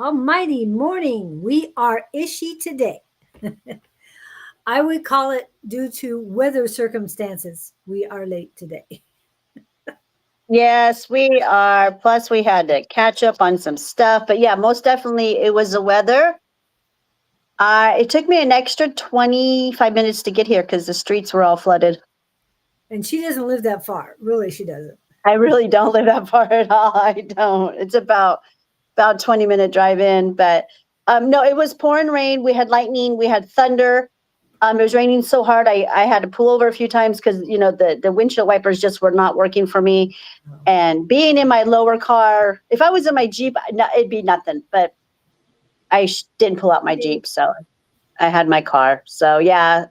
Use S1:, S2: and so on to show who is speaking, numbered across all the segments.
S1: almighty morning. We are ishy today. I would call it due to weather circumstances. We are late today.
S2: Yes, we are. Plus, we had to catch up on some stuff. But yeah, most definitely it was the weather. It took me an extra 25 minutes to get here because the streets were all flooded.
S1: And she doesn't live that far. Really, she doesn't.
S2: I really don't live that far at all. I don't. It's about 20-minute drive in. But no, it was pouring rain. We had lightning. We had thunder. It was raining so hard. I had to pull over a few times because the windshield wipers just were not working for me. And being in my lower car, if I was in my Jeep, it'd be nothing. But I didn't pull out my Jeep, so I had my car. So yeah,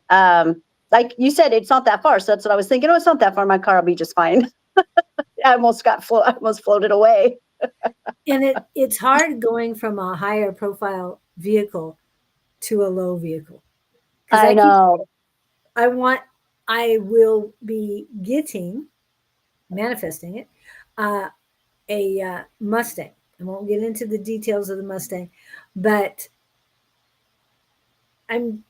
S2: like you said, it's not that far. So that's what I was thinking. Oh, it's not that far. My car will be just fine. I almost floated away.
S1: And it's hard going from a higher profile vehicle to a low vehicle. Because
S2: I know.
S1: I will be manifesting it, a Mustang. I won't get into the details of the Mustang, but I'm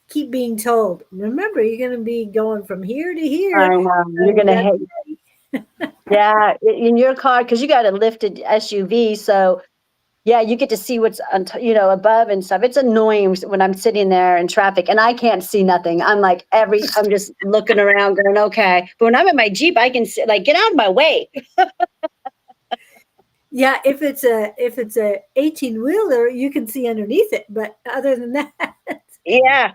S1: keep being told, remember, you're going to be going from here to here.
S2: I know. You're gonna hate. Yeah, in your car because you got a lifted SUV, so yeah, you get to see what's above and stuff. It's annoying when I'm sitting there in traffic and I can't see nothing. I'm just looking around, going okay. But when I'm in my Jeep, I can see, get out of my way.
S1: Yeah, if it's a 18-wheeler, you can see underneath it. But other than that,
S2: Yeah.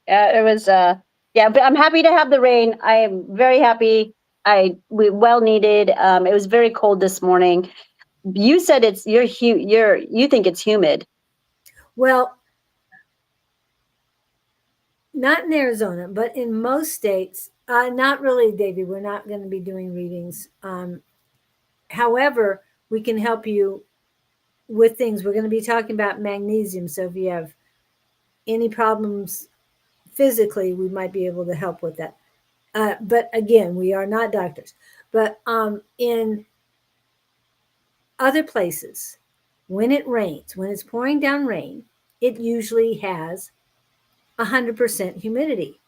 S2: It was but I'm happy to have the rain. I am very happy. We well needed. It was very cold this morning. You said you think it's humid.
S1: well, not in Arizona, but in most states, not really, Davey. We're not going to be doing readings. However, we can help you with things. We're going to be talking about magnesium. So if you have any problems physically, we might be able to help with that. But again, we are not doctors. But in other places, when it rains, when it's pouring down rain, it usually has 100% humidity.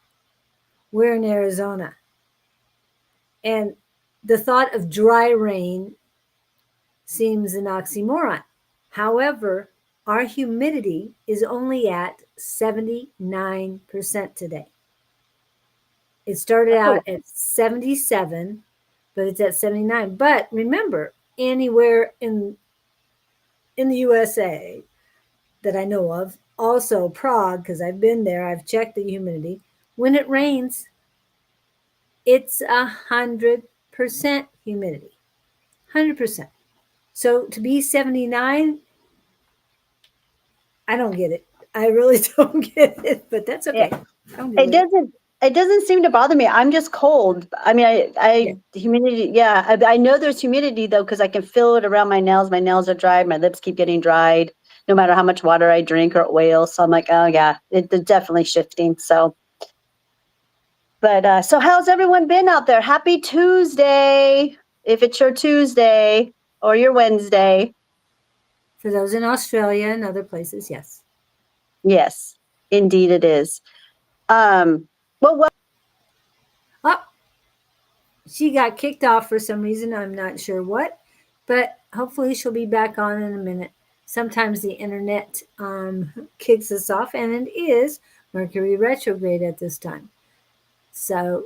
S1: We're in Arizona. And the thought of dry rain seems an oxymoron. However, our humidity is only at 79% today. It started out at 77, but it's at 79. But remember, anywhere in the USA that I know of, also Prague, because I've been there, I've checked the humidity. When it rains, it's 100% humidity. 100%. So to be 79, I don't get it. I really don't get it, but that's okay.
S2: It doesn't seem to bother me. I'm just cold. I mean, humidity. Yeah, I know there's humidity though because I can feel it around my nails. My nails are dried. My lips keep getting dried, no matter how much water I drink or oil. So I'm like, oh yeah, it's definitely shifting. So, but so how's everyone been out there? Happy Tuesday, if it's your Tuesday or your Wednesday.
S1: For those in Australia and other places, yes.
S2: Yes, indeed it is. Well,
S1: oh, she got kicked off for some reason. I'm not sure what, but hopefully she'll be back on in a minute. Sometimes the internet kicks us off, and it is Mercury retrograde at this time. So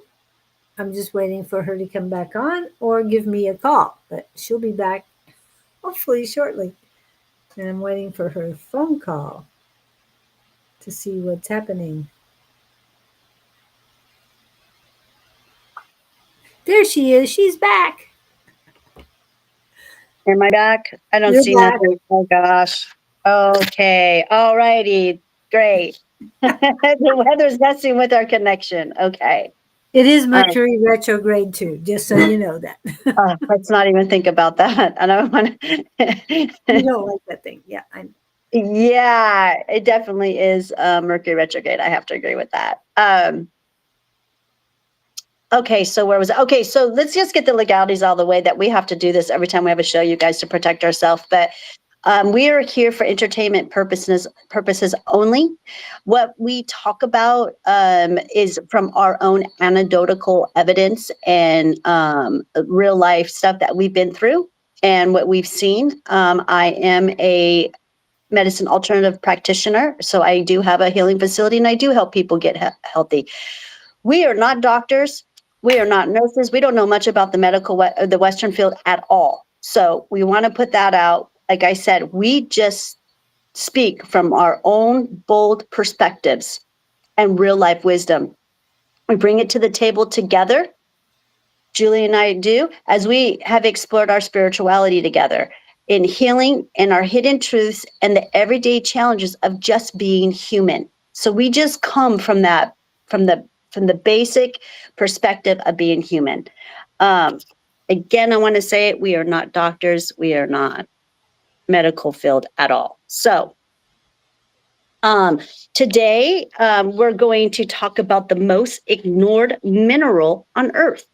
S1: I'm just waiting for her to come back on or give me a call, but she'll be back hopefully shortly. And I'm waiting for her phone call to see what's happening. There she is. She's back.
S2: Am I back? I don't see nothing. Oh gosh. Okay. All righty. Great. The weather's messing with our connection. Okay.
S1: It is Mercury retrograde too, just so you know that.
S2: Let's not even think about that. I don't want to.
S1: You don't like that thing. Yeah, I know.
S2: Yeah, it definitely is Mercury retrograde. I have to agree with that. Okay, so where was it? Okay, so let's just get the legalities all the way that we have to do this every time we have a show, you guys, to protect ourselves. But We are here for entertainment purposes only. What we talk about is from our own anecdotal evidence and real life stuff that we've been through and what we've seen. I am a medicine alternative practitioner, so I do have a healing facility and I do help people get healthy. We are not doctors. We are not nurses. We don't know much about the Western field at all. So we want to put that out. Like I said, we just speak from our own bold perspectives and real life wisdom. We bring it to the table together. Julie and I do, as we have explored our spirituality together in healing and our hidden truths and the everyday challenges of just being human. So we just come from that, from the basic perspective of being human. Again, I want to say it, we are not doctors, we are not medical field at all. So today we're going to talk about the most ignored mineral on Earth.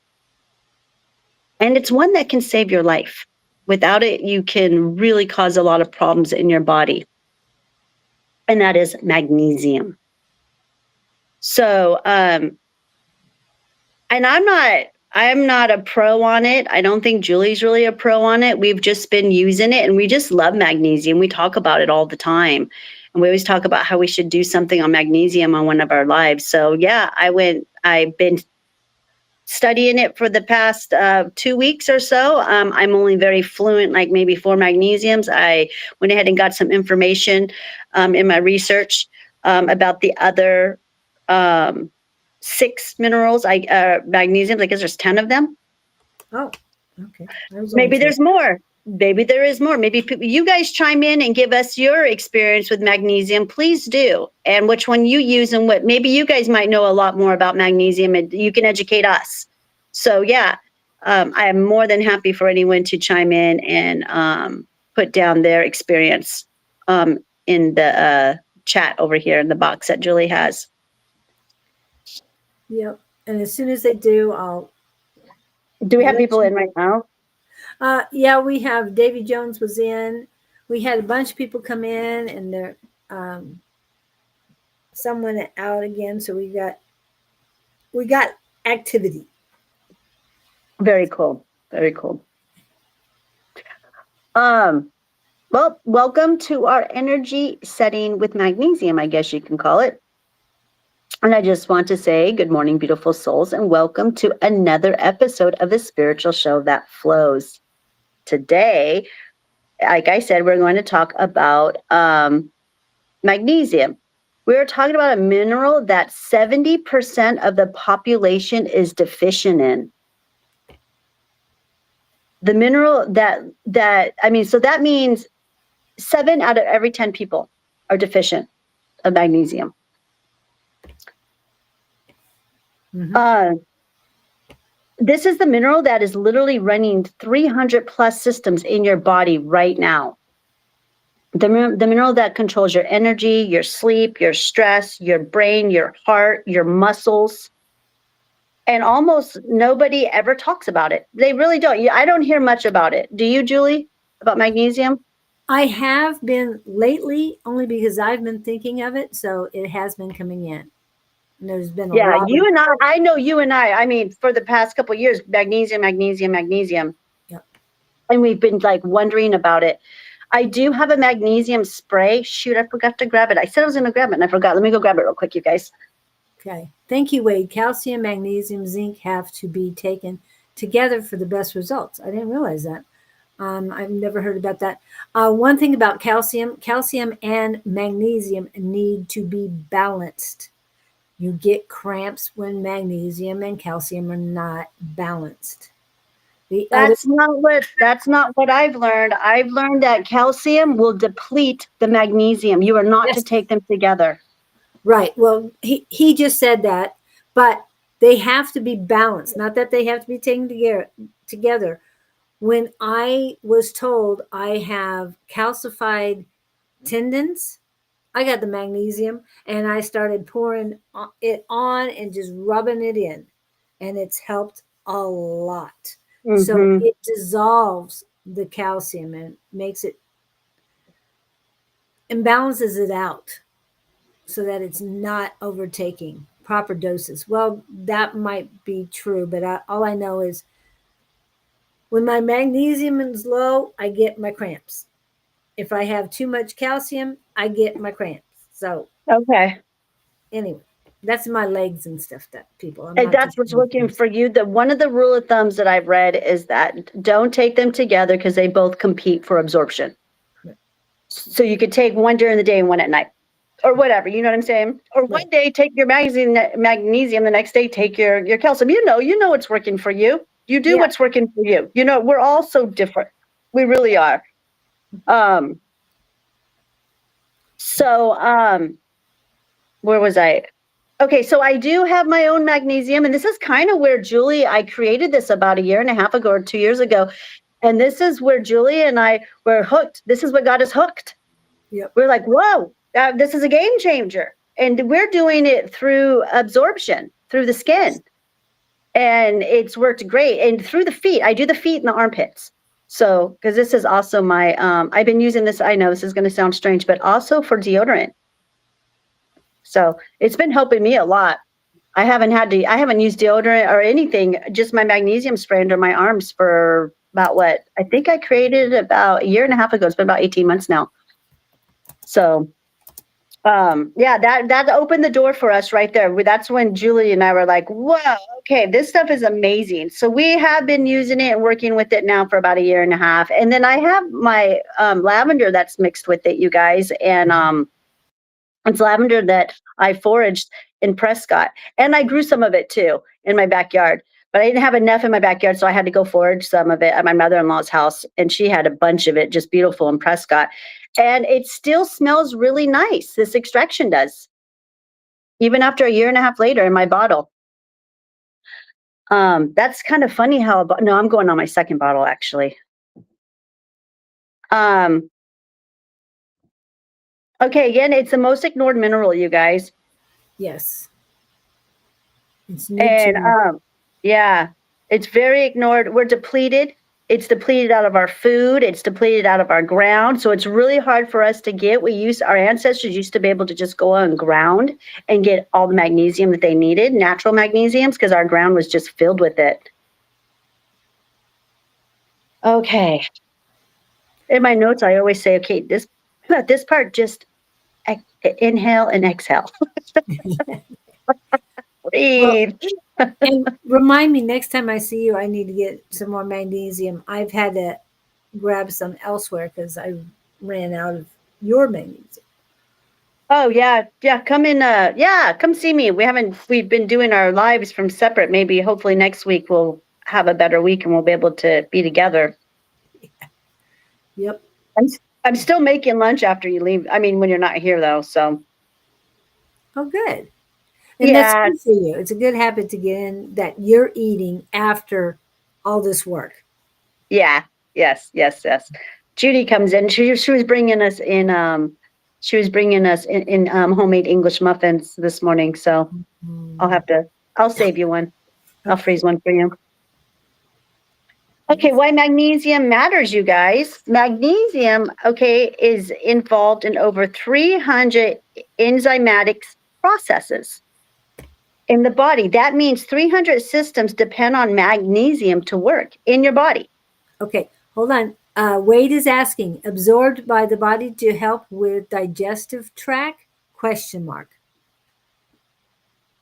S2: And it's one that can save your life. Without it, you can really cause a lot of problems in your body. And that is magnesium. So, and I'm not a pro on it. I don't think Julie's really a pro on it. We've just been using it and we just love magnesium. We talk about it all the time. And we always talk about how we should do something on magnesium on one of our lives. So yeah, I've been studying it for the past 2 weeks or so. I'm only very fluent, like maybe 4 magnesiums. I went ahead and got some information in my research about the other 6 minerals, magnesiums. I guess there's 10 of them.
S1: Oh, okay.
S2: Maybe there's more. Maybe there is more. Maybe you guys chime in and give us your experience with magnesium. Please do. And which one you use and what. Maybe you guys might know a lot more about magnesium and you can educate us. So, yeah, I am more than happy for anyone to chime in and put down their experience in the chat over here in the box that Julie has.
S1: Yep. And as soon as they do, I'll.
S2: Do we have people in right now?
S1: Yeah, we have Davy Jones was in. We had a bunch of people come in, and there someone out again. So we got activity.
S2: Very cool. Very cool. Well, welcome to our energy setting with magnesium, I guess you can call it. And I just want to say good morning, beautiful souls, and welcome to another episode of the spiritual show that flows. Today, like I said, we're going to talk about magnesium. We're talking about a mineral that 70% of the population is deficient in. The mineral so that means 7 out of every 10 people are deficient of magnesium. Mm-hmm. This is the mineral that is literally running 300 plus systems in your body right now. The mineral that controls your energy, your sleep, your stress, your brain, your heart, your muscles. And almost nobody ever talks about it. They really don't. I don't hear much about it. Do you, Julie, about magnesium?
S1: I have been lately, only because I've been thinking of it. So it has been coming in. And there's been a lot.
S2: You and I know you and I mean, for the past couple of years, magnesium.
S1: Yep.
S2: And we've been like wondering about it. I do have a magnesium spray. Shoot, I forgot to grab it. I said I was going to grab it and I forgot. Let me go grab it real quick, you guys.
S1: Okay. Thank you, Wade. Calcium, magnesium, zinc have to be taken together for the best results. I didn't realize that. I've never heard about that. One thing about calcium and magnesium need to be balanced. You get cramps when magnesium and calcium are not balanced.
S2: That's not what I've learned. I've learned that calcium will deplete the magnesium. You are not to take them together.
S1: Right. Well, he just said that, but they have to be balanced, not that they have to be taken together. When I was told I have calcified tendons, I got the magnesium and I started pouring it on and just rubbing it in. And it's helped a lot. Mm-hmm. So it dissolves the calcium and makes it and balances it out so that it's not overtaking proper doses. Well, that might be true, but all I know is when my magnesium is low, I get my cramps. If I have too much calcium, I get my cramps. So
S2: Okay.
S1: anyway, that's my legs and stuff that people. I'm
S2: And
S1: not
S2: that's
S1: just
S2: what's working for you. The one of the rule of thumbs that I've read is that don't take them together because they both compete for absorption. So you could take one during the day and one at night, or whatever. You know what I'm saying? Or
S1: right.
S2: one day take your magnesium, the next day take your calcium. You know what's working for you. You do
S1: Yeah.
S2: what's working for you. You know, we're all so different. We really are. Um. So where was I? Okay, so I do have my own magnesium, and this is kind of where I created this about a year and a half ago or 2 years ago. And this is where Julie and I were hooked. This is what got us hooked.
S1: Yep.
S2: We're like, whoa, this is a game changer. And we're doing it through absorption, through the skin. And it's worked great. And through the feet, I do the feet and the armpits. So, because this is also my, I've been using this, I know this is going to sound strange, but also for deodorant. So it's been helping me a lot. I haven't used deodorant or anything, just my magnesium spray under my arms for about what? I think I created it about a year and a half ago. It's been about 18 months now. So, yeah, that opened the door for us right there. That's when Julie and I were like, whoa, okay, this stuff is amazing. So we have been using it and working with it now for about a year and a half. And then I have my lavender that's mixed with it, you guys. And it's lavender that I foraged in Prescott. And I grew some of it too in my backyard. But I didn't have enough in my backyard, so I had to go forage some of it at my mother-in-law's house. And she had a bunch of it, just beautiful in Prescott. And it still smells really nice. This extraction does, even after a year and a half later in my bottle. That's kind of funny how, no, I'm going on my second bottle actually. Okay, again, it's the most ignored mineral, you guys.
S1: Yes. It's new
S2: And
S1: to
S2: yeah, it's very ignored. We're depleted. It's depleted out of our food. It's depleted out of our ground. So it's really hard for us to get. Our ancestors used to be able to just go on ground and get all the magnesium that they needed, natural magnesiums, because our ground was just filled with it. Okay. In my notes, I always say, okay, this part, just inhale and exhale. Breathe.
S1: and remind me next time I see you, I need to get some more magnesium. I've had to grab some elsewhere because I ran out of your magnesium.
S2: Oh yeah. Come in. Come see me. We've been doing our lives from separate. Maybe hopefully next week we'll have a better week and we'll be able to be together.
S1: Yep.
S2: I'm still making lunch after you leave. I mean, when you're not here though. So.
S1: Oh, good. And that's good for you. It's a good habit to get in that you're eating after all this work.
S2: Yeah. Yes. Judy comes in. She was bringing us in. She was bringing us in homemade English muffins this morning. So I'll save you one. I'll
S1: Okay.
S2: freeze one for you. Okay, why magnesium matters, you guys. Magnesium, okay, is involved in over 300 enzymatic processes in the body. That means 300 systems depend on magnesium to work in your body.
S1: Okay, hold on. Wade is asking, absorbed by the body to help with digestive tract? Question mark.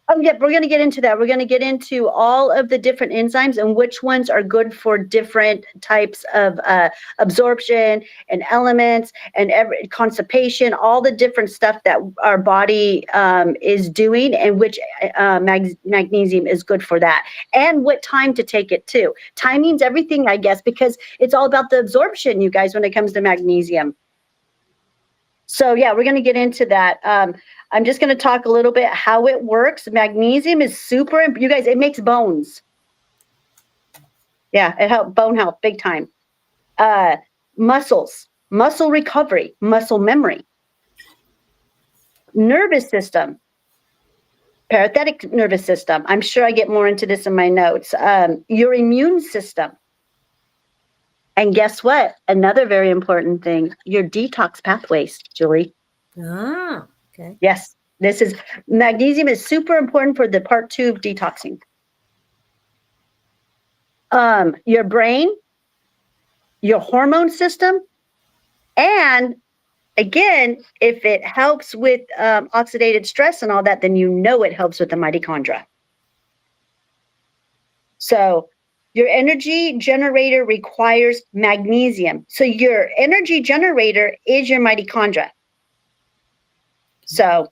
S2: Oh, yeah, we're going to get into that. We're going to get into all of the different enzymes and which ones are good for different types of absorption and elements and constipation, all the different stuff that our body is doing and which magnesium is good for that. And what time to take it too. Timing's everything, I guess, because it's all about the absorption, you guys, when it comes to magnesium. So yeah, we're going to get into that. I'm just going to talk a little bit how it works. Magnesium is super, you guys, it makes bones. Yeah, it helps bone health big time. Muscles, muscle recovery, muscle memory. Nervous system, parasympathetic nervous system. I'm sure I get more into this in my notes. Your immune system. And guess what? Another very important thing, your detox pathways, Julie.
S1: Ah, okay.
S2: Yes, magnesium is super important for the part 2 of detoxing. Your brain, your hormone system, and again, if it helps with oxidative stress and all that, then you know it helps with the mitochondria. So your energy generator requires magnesium. So your energy generator is your mitochondria. So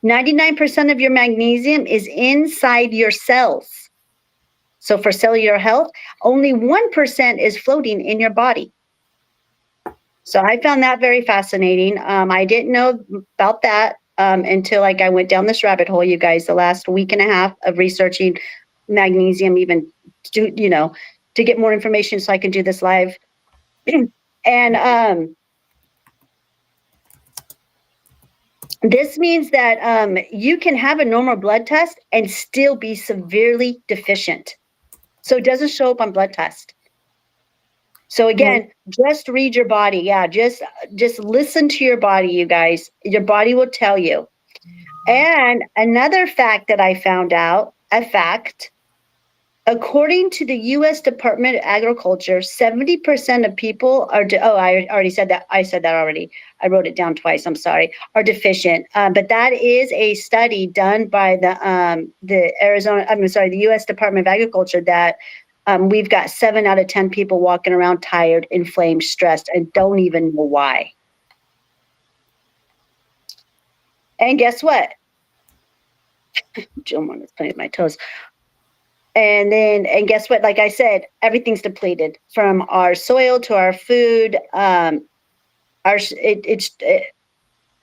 S2: 99% of your magnesium is inside your cells. So for cellular health, only 1% is floating in your body. So I found that very fascinating. I didn't know about that until like I went down this rabbit hole, you guys, the last week and a half of researching magnesium, even to get more information so I can do this live. And this means that you can have a normal blood test and still be severely deficient. So it doesn't show up on blood test. So again, just read your body. Yeah, just listen to your body, you guys. Your body will tell you. And another fact that I found out, according to the U.S. Department of Agriculture, 70% of people are, I already said that. I said that already. I wrote it down twice. I'm sorry, are deficient. But that is a study done by the U.S. Department of Agriculture that we've got 7 out of 10 people walking around tired, inflamed, stressed, and don't even know why. And guess what? Jill is playing with my toes. And guess what? Like I said, everything's depleted from our soil to our food.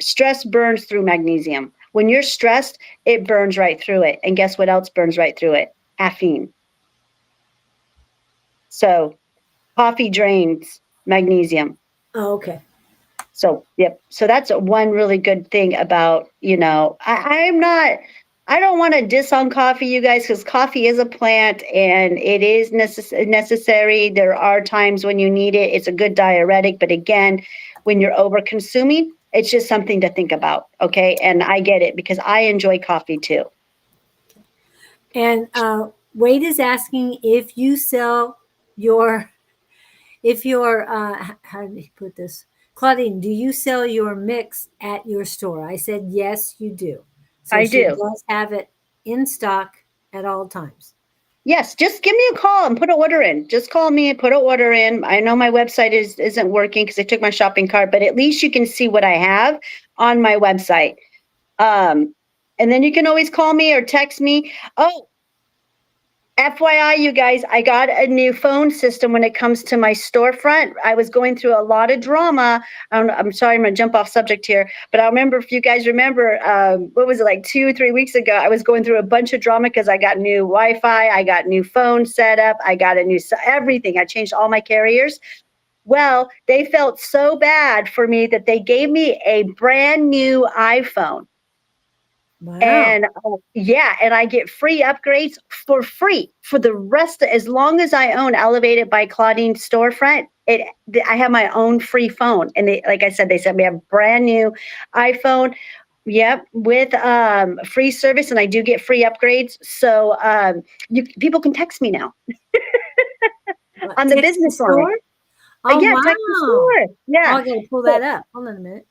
S2: Stress burns through magnesium. When you're stressed, it burns right through it. And guess what else burns right through it? Caffeine. So coffee drains magnesium.
S1: Oh, okay.
S2: So, yep. So that's one really good thing about, I don't want to diss on coffee, you guys, because coffee is a plant and it is necessary. There are times when you need it. It's a good diuretic. But again, when you're over consuming, it's just something to think about. Okay. And I get it because I enjoy coffee too.
S1: And Wade is asking if you sell your, how did he put this? Claudine, do you sell your mix at your store? I said, yes, you do. So
S2: I
S1: she
S2: do.
S1: does have it in stock at all times.
S2: Yes, just give me a call and put an order in. Just call me and put an order in. I know my website isn't working because I took my shopping cart, but at least you can see what I have on my website. And then you can always call me or text me. Oh, FYI, you guys, I got a new phone system when it comes to my storefront. I was going through a lot of drama. I'm sorry, I'm going to jump off subject here, but I remember, if you guys remember, what was it, like 2 or 3 weeks ago, I was going through a bunch of drama because I got new Wi-Fi, I got new phone set up, I got a new everything. I changed all my carriers. Well, they felt so bad for me that they gave me a brand new iPhone.
S1: Wow.
S2: And and I get free upgrades for free for the rest, as long as I own Elevated by Claudine storefront. I have my own free phone, and like I said, they sent me a brand new iPhone. Yep, with free service, and I do get free upgrades. So people can text me now on the business line.
S1: Oh,
S2: Yeah,
S1: wow.
S2: text the store. Yeah,
S1: I gotta pull that up. Hold on a minute.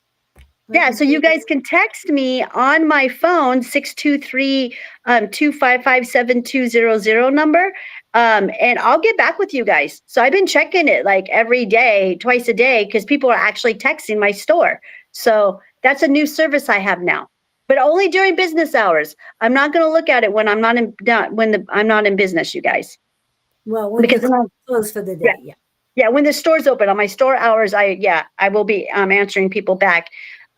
S2: Yeah, so you guys can text me on my phone, 623-255-7200 number, and I'll get back with you guys. So I've been checking it like every day, twice a day, because people are actually texting my store. So that's a new service I have now, but only during business hours. I'm not going to look at it when I'm not in business, you guys.
S1: Well, when because you're closed for the day, yeah.
S2: Yeah, when the store's open on my store hours, I will be answering people back.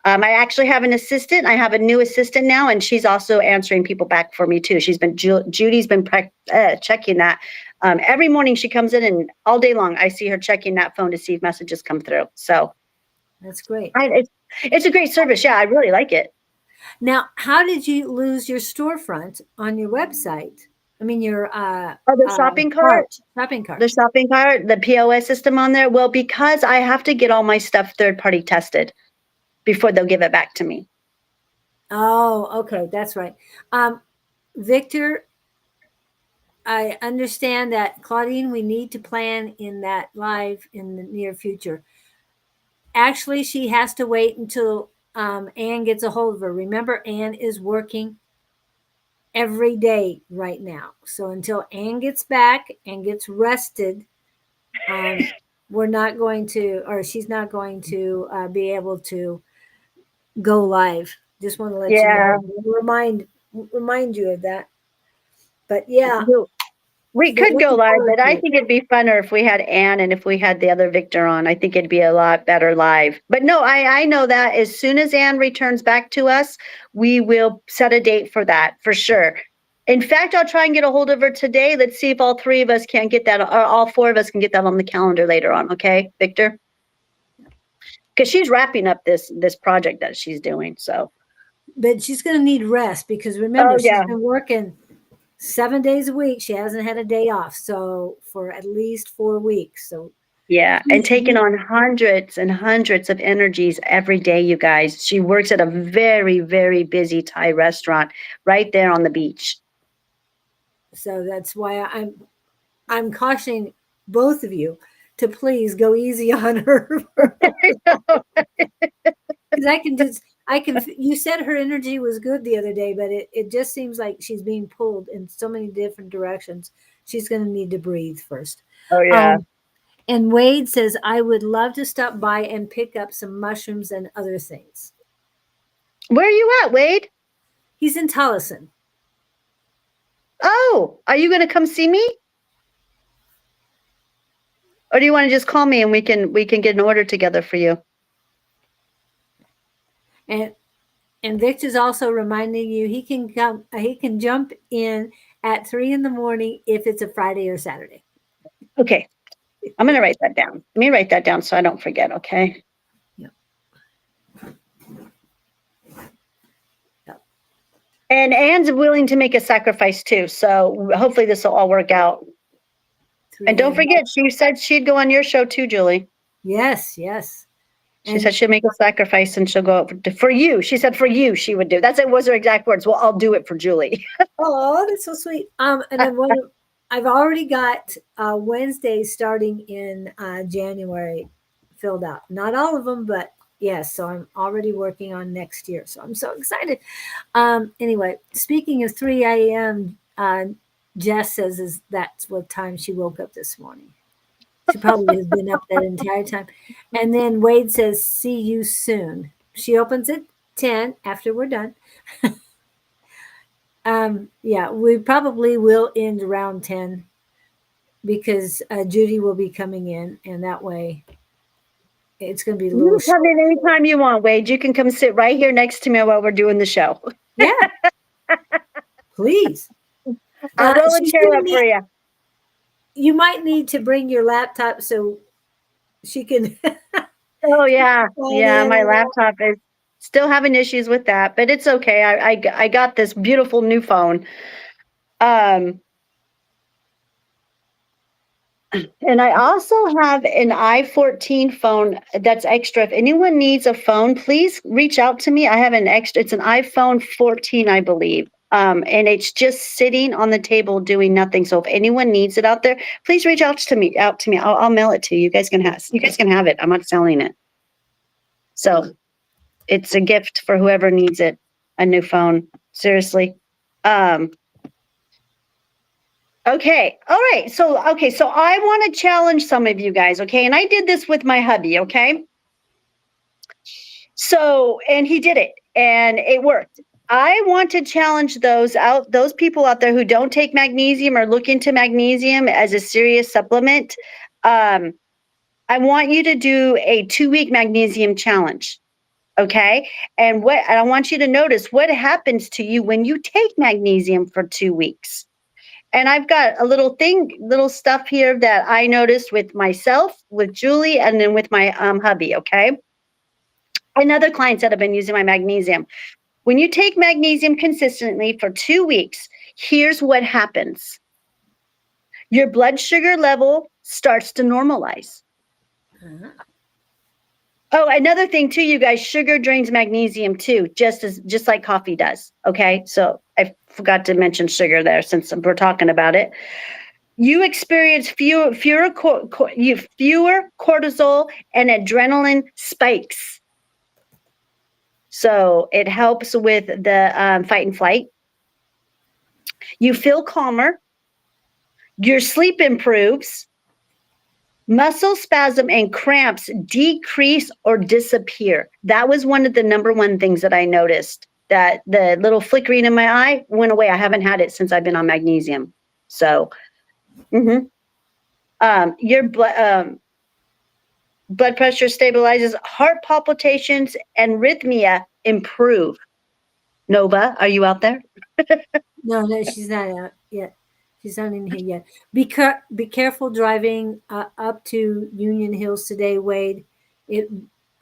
S2: I actually have an assistant. I have a new assistant now, and she's also answering people back for me too. Judy's been checking that. Every morning she comes in, and all day long I see her checking that phone to see if messages come through. So
S1: that's great.
S2: It's a great service. Yeah, I really like it.
S1: Now, how did you lose your storefront on your website? I mean your
S2: Oh, the shopping cart?
S1: shopping cart.
S2: The shopping cart, the POS system on there? Well, because I have to get all my stuff third party tested before they'll give it back to me.
S1: Oh, okay, that's right. Victor, I understand that Claudine, we need to plan in that live in the near future. Actually, she has to wait until Anne gets a hold of her. Remember, Anne is working every day right now. So until Anne gets back and gets rested, we're not going to, or she's not going to be able to go live. Just want to let you
S2: Yeah.
S1: know, remind you of that. But yeah,
S2: We
S1: they're
S2: could go
S1: looking
S2: live,
S1: forward
S2: but
S1: to
S2: I
S1: it.
S2: think it'd be funner if we had Anne and if we had the other Victor on. I think it'd be a lot better live. But no, I know that as soon as Anne returns back to us, we will set a date for that for sure. In fact, I'll try and get a hold of her today. Let's see if all three of us can get that, or all four of us can get that on the calendar later on. Okay, Victor? Because she's wrapping up this project that she's doing. So.
S1: But she's going to need rest because remember,
S2: Oh
S1: she's
S2: yeah.
S1: been working 7 days a week. She hasn't had a day off. So for at least 4 weeks. So
S2: Yeah, and taking on hundreds and hundreds of energies every day, you guys. She works at a very, very busy Thai restaurant right there on the beach.
S1: so that's why I'm cautioning both of you to please go easy on her. Because you said her energy was good the other day, but it just seems like she's being pulled in so many different directions. She's going to need to breathe first.
S2: Oh yeah.
S1: Um, and Wade says, I would love to stop by and pick up some mushrooms and other things.
S2: Where are you at, Wade?
S1: He's in Tolleson.
S2: Oh, are you going to come see me? Or do you want to just call me and we can get an order together for you?
S1: And Victor's also reminding you he can jump in at 3 in the morning if it's a Friday or Saturday.
S2: Okay. I'm going to write that down. Let me write that down so I don't forget, okay?
S1: Yep. Yep.
S2: And Anne's willing to make a sacrifice too. So hopefully this will all work out. And don't forget, she said she'd go on your show too, Julie.
S1: Yes.
S2: She said she'll make a sacrifice and she'll go for you. She said for you she would do. Was her exact words. Well, I'll do it for Julie.
S1: Oh, that's so sweet. And I've already got Wednesdays starting in January filled out. Not all of them, but yes. So I'm already working on next year. So I'm so excited. Anyway, speaking of 3 a.m., Jess says that's what time she woke up this morning. She probably has been up that entire time. And then Wade says, see you soon. She opens at 10 after we're done. Yeah, we probably will end around 10 because Judy will be coming in, and that way it's going to be a little
S2: You come
S1: short.
S2: in anytime you want, Wade. You can come sit right here next to me while we're doing the show.
S1: Yeah, please.
S2: I'll roll a chair up for you.
S1: You might need to bring your laptop so she can.
S2: Oh yeah, yeah. My laptop is still having issues with that, but it's okay. I got this beautiful new phone. And I also have an i14 phone that's extra. If anyone needs a phone, please reach out to me. I have an extra. It's an iPhone 14, I believe. And it's just sitting on the table doing nothing. So if anyone needs it out there, please reach out to me. I'll mail it to you. You guys can have it. I'm not selling it. So it's a gift for whoever needs it. A new phone. Seriously. Okay. All right. So I want to challenge some of you guys. Okay. And I did this with my hubby. Okay. So, and he did it and it worked. I want to challenge those people out there who don't take magnesium or look into magnesium as a serious supplement. I want you to do a 2-week magnesium challenge. Okay. And I want you to notice what happens to you when you take magnesium for 2 weeks. And I've got a little stuff here that I noticed with myself, with Julie, and then with my hubby, okay? And other clients that have been using my magnesium. When you take magnesium consistently for 2 weeks, here's what happens. Your blood sugar level starts to normalize.
S1: Uh-huh.
S2: Oh, another thing too, you guys, sugar drains magnesium too, just like coffee does. Okay. So I forgot to mention sugar there since we're talking about it. You experience fewer cortisol and adrenaline spikes. So it helps with the fight and flight. You feel calmer. Your sleep improves. Muscle spasm and cramps decrease or disappear. That was one of the number one things that I noticed, that the little flickering in my eye went away. I haven't had it since I've been on magnesium. So, your blood pressure stabilizes, heart palpitations and arrhythmia improve. Nova, are you out there?
S1: No, she's not out yet. She's not in here yet. Be careful driving up to Union Hills today, Wade. It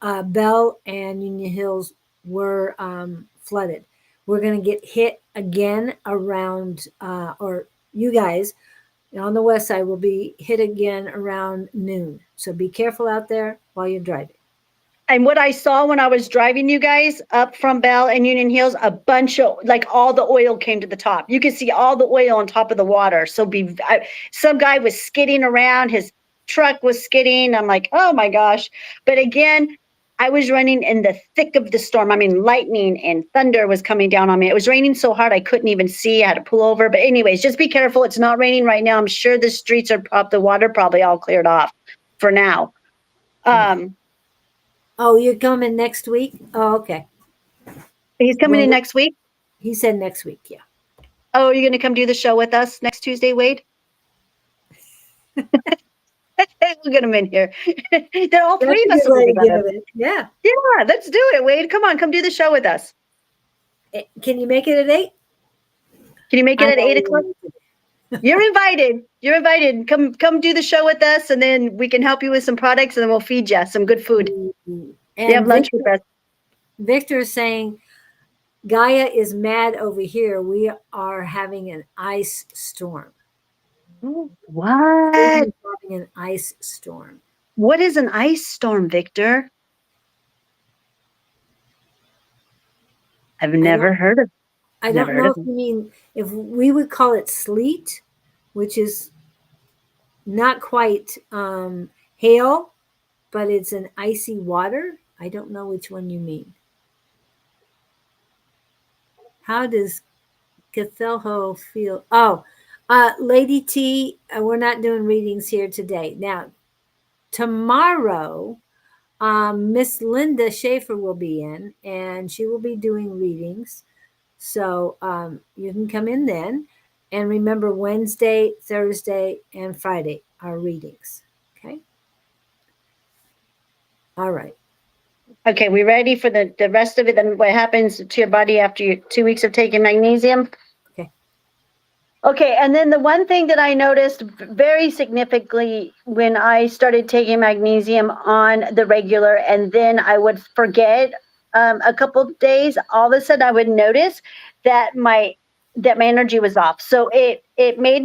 S1: Bell and Union Hills were flooded. We're going to get hit again around, or you guys on the west side will be hit again around noon. So be careful out there while you're driving.
S2: And what I saw when I was driving you guys up from Bell and Union Hills, a bunch of, like, all the oil came to the top. You could see all the oil on top of the water. So some guy was skidding around. His truck was skidding. I'm like, oh my gosh. But again, I was running in the thick of the storm. I mean, lightning and thunder was coming down on me. It was raining so hard I couldn't even see. I had to pull over. But anyways, just be careful. It's not raining right now. I'm sure the streets are up. The water probably all cleared off for now.
S1: Oh, you're coming next week? Oh, okay.
S2: He's coming in next week?
S1: He said next week, yeah.
S2: Oh, are you going to come do the show with us next Tuesday, Wade? We'll get him in here. Then all three of us will be together.
S1: Yeah.
S2: Yeah, let's do it, Wade. Come on, come do the show with us.
S1: Can you make it at 8?
S2: Can you make it at 8 o'clock? You're invited. You're invited. Come do the show with us, and then we can help you with some products, and then we'll feed you some good food.
S1: And
S2: you have lunch with us.
S1: Victor is saying, Gaia is mad over here. We are having an ice storm.
S2: What?
S1: Having an ice storm.
S2: What is an ice storm, Victor? I've never heard of it.
S1: I don't know if you mean, if we would call it sleet, which is not quite hail, but it's an icy water. I don't know which one you mean. How does Cathelho feel? Oh, Lady T, we're not doing readings here today. Now, tomorrow, Miss Linda Schaefer will be in, and she will be doing readings. So you can come in then. And remember, Wednesday, Thursday, and Friday are readings. Okay? All right.
S2: Okay, we ready for the rest of it? Then what happens to your body after your 2 weeks of taking magnesium? Okay, and then the one thing that I noticed very significantly when I started taking magnesium on the regular, and then I would forget a couple of days, all of a sudden I would notice that my energy was off. So it made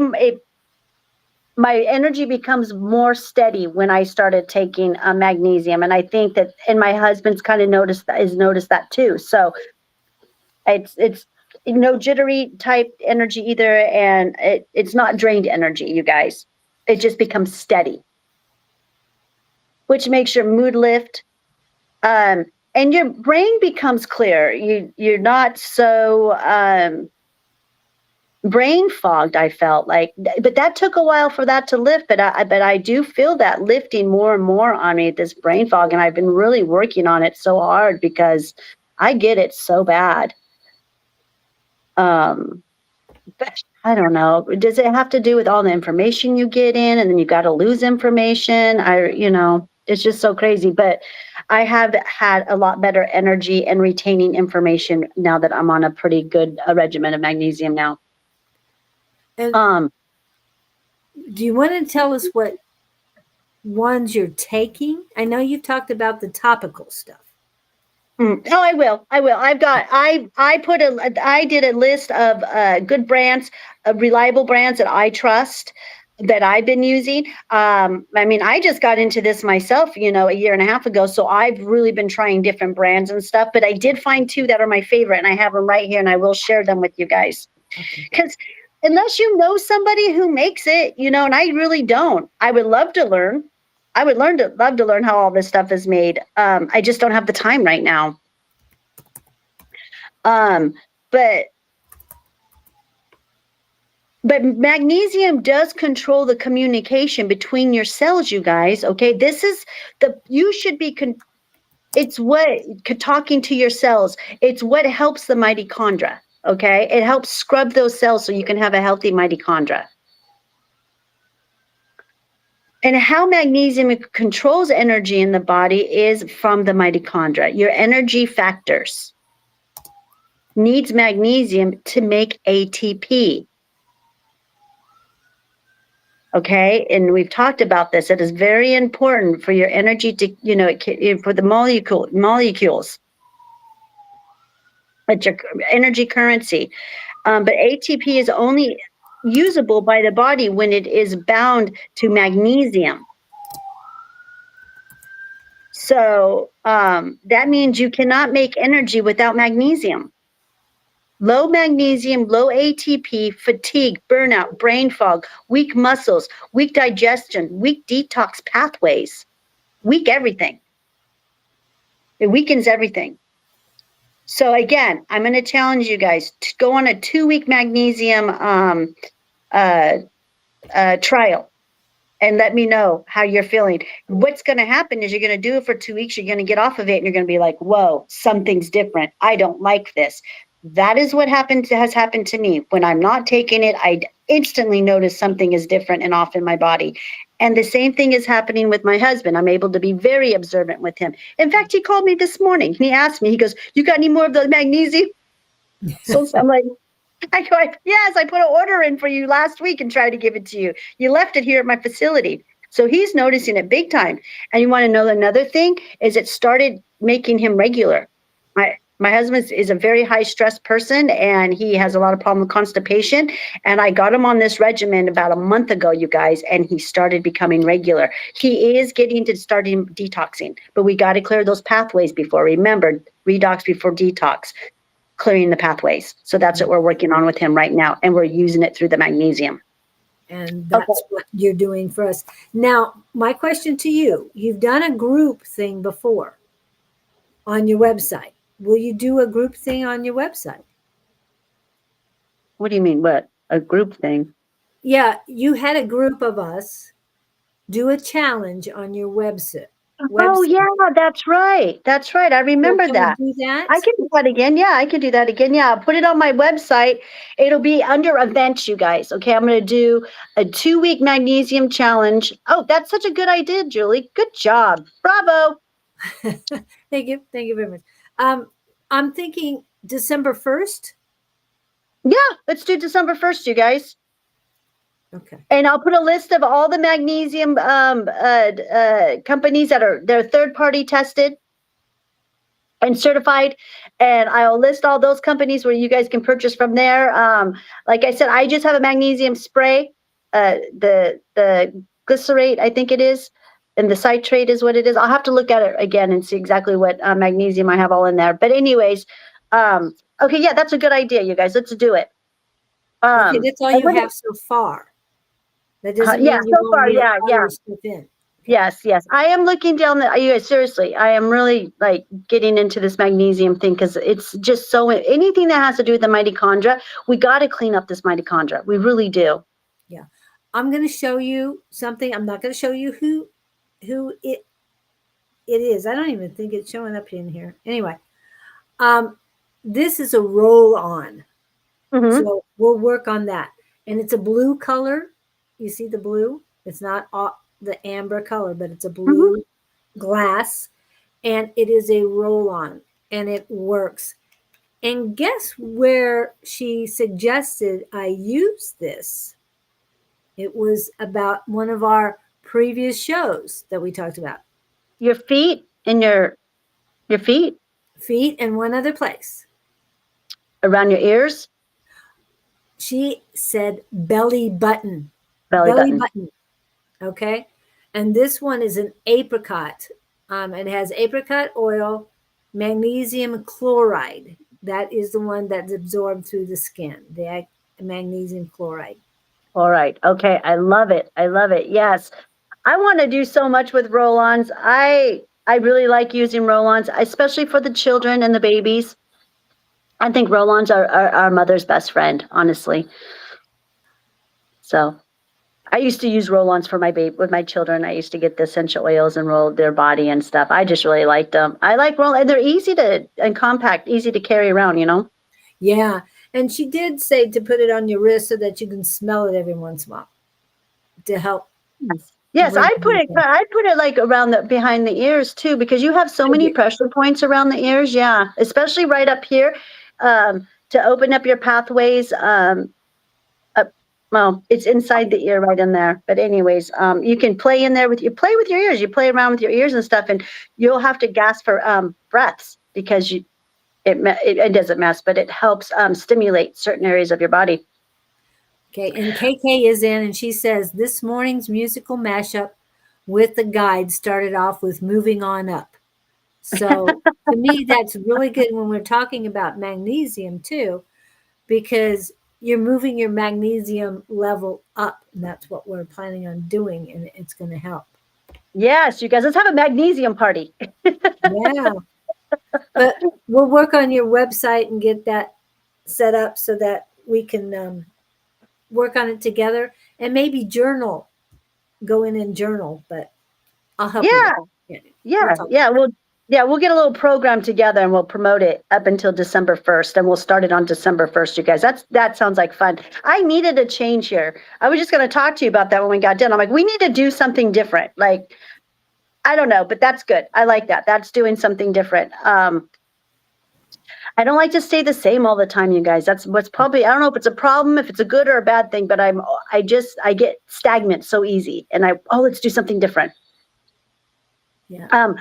S2: my energy becomes more steady when I started taking magnesium, and I think that, and my husband's kind of noticed that too. So it's no jittery type energy either, and it's not drained energy, you guys. It just becomes steady, which makes your mood lift, and your brain becomes clear. You're not so brain fogged, I felt like, but that took a while for that to lift. But I do feel that lifting more and more on me, this brain fog, and I've been really working on it so hard because I get it so bad. But I don't know. Does it have to do with all the information you get in, and then you got to lose information? It's just so crazy. But I have had a lot better energy and retaining information now that I'm on a pretty good regimen of magnesium now.
S1: And do you want to tell us what ones you're taking? I know you've talked about the topical stuff.
S2: Oh, I will. I did a list of good brands, reliable brands that I trust that I've been using. I mean, I just got into this myself, a year and a half ago. So I've really been trying different brands and stuff, but I did find two that are my favorite and I have them right here and I will share them with you guys.
S1: Okay.
S2: Because unless you know somebody who makes it, and I really don't, I would love to learn. I would love to learn how all this stuff is made. I just don't have the time right now. Um, but but magnesium does control the communication between your cells, you guys. Okay, this is you should be. It's what talking to your cells. It's what helps the mitochondria. Okay, it helps scrub those cells so you can have a healthy mitochondria. And how magnesium controls energy in the body is from the mitochondria. Your energy factors needs magnesium to make ATP. Okay, and we've talked about this. It is very important for your energy to, for the molecules, it's your energy currency. But ATP is only usable by the body when it is bound to magnesium. So that means you cannot make energy without magnesium. Low magnesium, low ATP, fatigue, burnout, brain fog, weak muscles, weak digestion, weak detox pathways, weak everything. It weakens everything. So again, I'm going to challenge you guys to go on a 2-week magnesium trial and let me know how you're feeling. What's going to happen is you're going to do it for 2 weeks. You're going to get off of it and you're going to be like, whoa, something's different. I don't like this. That is what has happened to me. When I'm not taking it, I instantly notice something is different and off in my body. And the same thing is happening with my husband. I'm able to be very observant with him. In fact, he called me this morning and he asked me, he goes, you got any more of the magnesium? So I'm like, yes, I put an order in for you last week and tried to give it to you. You left it here at my facility. So he's noticing it big time. And you want to know another thing is it started making him regular. My husband is a very high stress person and he has a lot of problem with constipation. And I got him on this regimen about a month ago, you guys, and he started becoming regular. He is getting to starting detoxing, but we got to clear those pathways before. Remember, redox before detox, clearing the pathways. So that's what we're working on with him right now. And we're using it through the magnesium.
S1: And that's what you're doing for us. Now, my question to you, you've done a group thing before on your website. Will you do a group thing on your website?
S2: What do you mean? What? A group thing?
S1: Yeah, you had a group of us do a challenge on your website.
S2: Oh, yeah, that's right. That's right. I remember that.
S1: Do that?
S2: I can do that again. Yeah, I can do that again. Yeah, I'll put it on my website. It'll be under events, you guys. Okay, I'm going to do a 2-week magnesium challenge. Oh, that's such a good idea, Julie. Good job. Bravo.
S1: Thank you. Thank you very much. I'm thinking December 1st.
S2: Yeah, let's do December 1st, you guys.
S1: Okay.
S2: And I'll put a list of all the magnesium companies they're third-party tested and certified. And I'll list all those companies where you guys can purchase from there. Like I said, I just have a magnesium spray, the glycerate, I think it is. And the citrate is what it is. I'll have to look at it again and see exactly what magnesium I have all in there. But anyways, okay, yeah, that's a good idea, you guys. Let's do it.
S1: Okay, that's all you have so far. That doesn't mean you
S2: so far, yeah.
S1: Stuff in. Okay.
S2: Yes. I am looking down you guys, seriously, I am really like getting into this magnesium thing because it's just so anything that has to do with the mitochondria, we got to clean up this mitochondria. We really do.
S1: Yeah. I'm going to show you something. I'm not going to show you who it is. I don't even think it's showing up in here. Anyway, this is a roll on.
S2: Mm-hmm.
S1: So we'll work on that. And it's a blue color. You see the blue? It's not the amber color, but it's a blue glass. And it is a roll on. And it works. And guess where she suggested I use this? It was about one of our previous shows that we talked about.
S2: Your feet and your feet?
S1: feet, and one other place.
S2: Around your ears?
S1: She said belly button.
S2: Belly button.
S1: Okay. And this one is an apricot. It has apricot oil, magnesium chloride. That is the one that's absorbed through the skin, the magnesium chloride.
S2: All right. Okay. I love it. I love it. Yes. I want to do so much with roll-ons. I really like using roll-ons, especially for the children and the babies. I think roll-ons are our mother's best friend, honestly. So I used to use roll-ons for my baby with my children. I used to get the essential oils and roll their body and stuff. I just really liked them. I like roll, and they're easy to and compact, easy to carry around.
S1: Yeah. And she did say to put it on your wrist so that you can smell it every once in a while to help.
S2: Yes, I put it like around behind the ears too, because you have so many pressure points around the ears. Yeah, especially right up here, to open up your pathways. Well, it's inside the ear, right in there. But anyways, you can play in there play with your ears. You play around with your ears and stuff, and you'll have to gasp for breaths because it doesn't mess, but it helps stimulate certain areas of your body.
S1: Okay, and KK is in, and she says this morning's musical mashup with the guide started off with "Moving On Up." So to me, that's really good when we're talking about magnesium too, because you're moving your magnesium level up, and that's what we're planning on doing, and it's going to help.
S2: Yes, you guys, let's have a magnesium party.
S1: Yeah, but we'll work on your website and get that set up so that we can work on it together and maybe go in and journal, but I'll help you.
S2: Yeah. We'll get a little program together and we'll promote it up until December 1st, and we'll start it on December 1st, you guys. That sounds like fun. I needed a change here. I was just going to talk to you about that when we got done. I'm like, we need to do something different. Like, I don't know, but that's good. I like that. That's doing something different. I don't like to stay the same all the time, you guys. That's what's probably, I don't know if it's a problem, if it's a good or a bad thing, but I get stagnant so easy, and let's do something different.
S1: Yeah.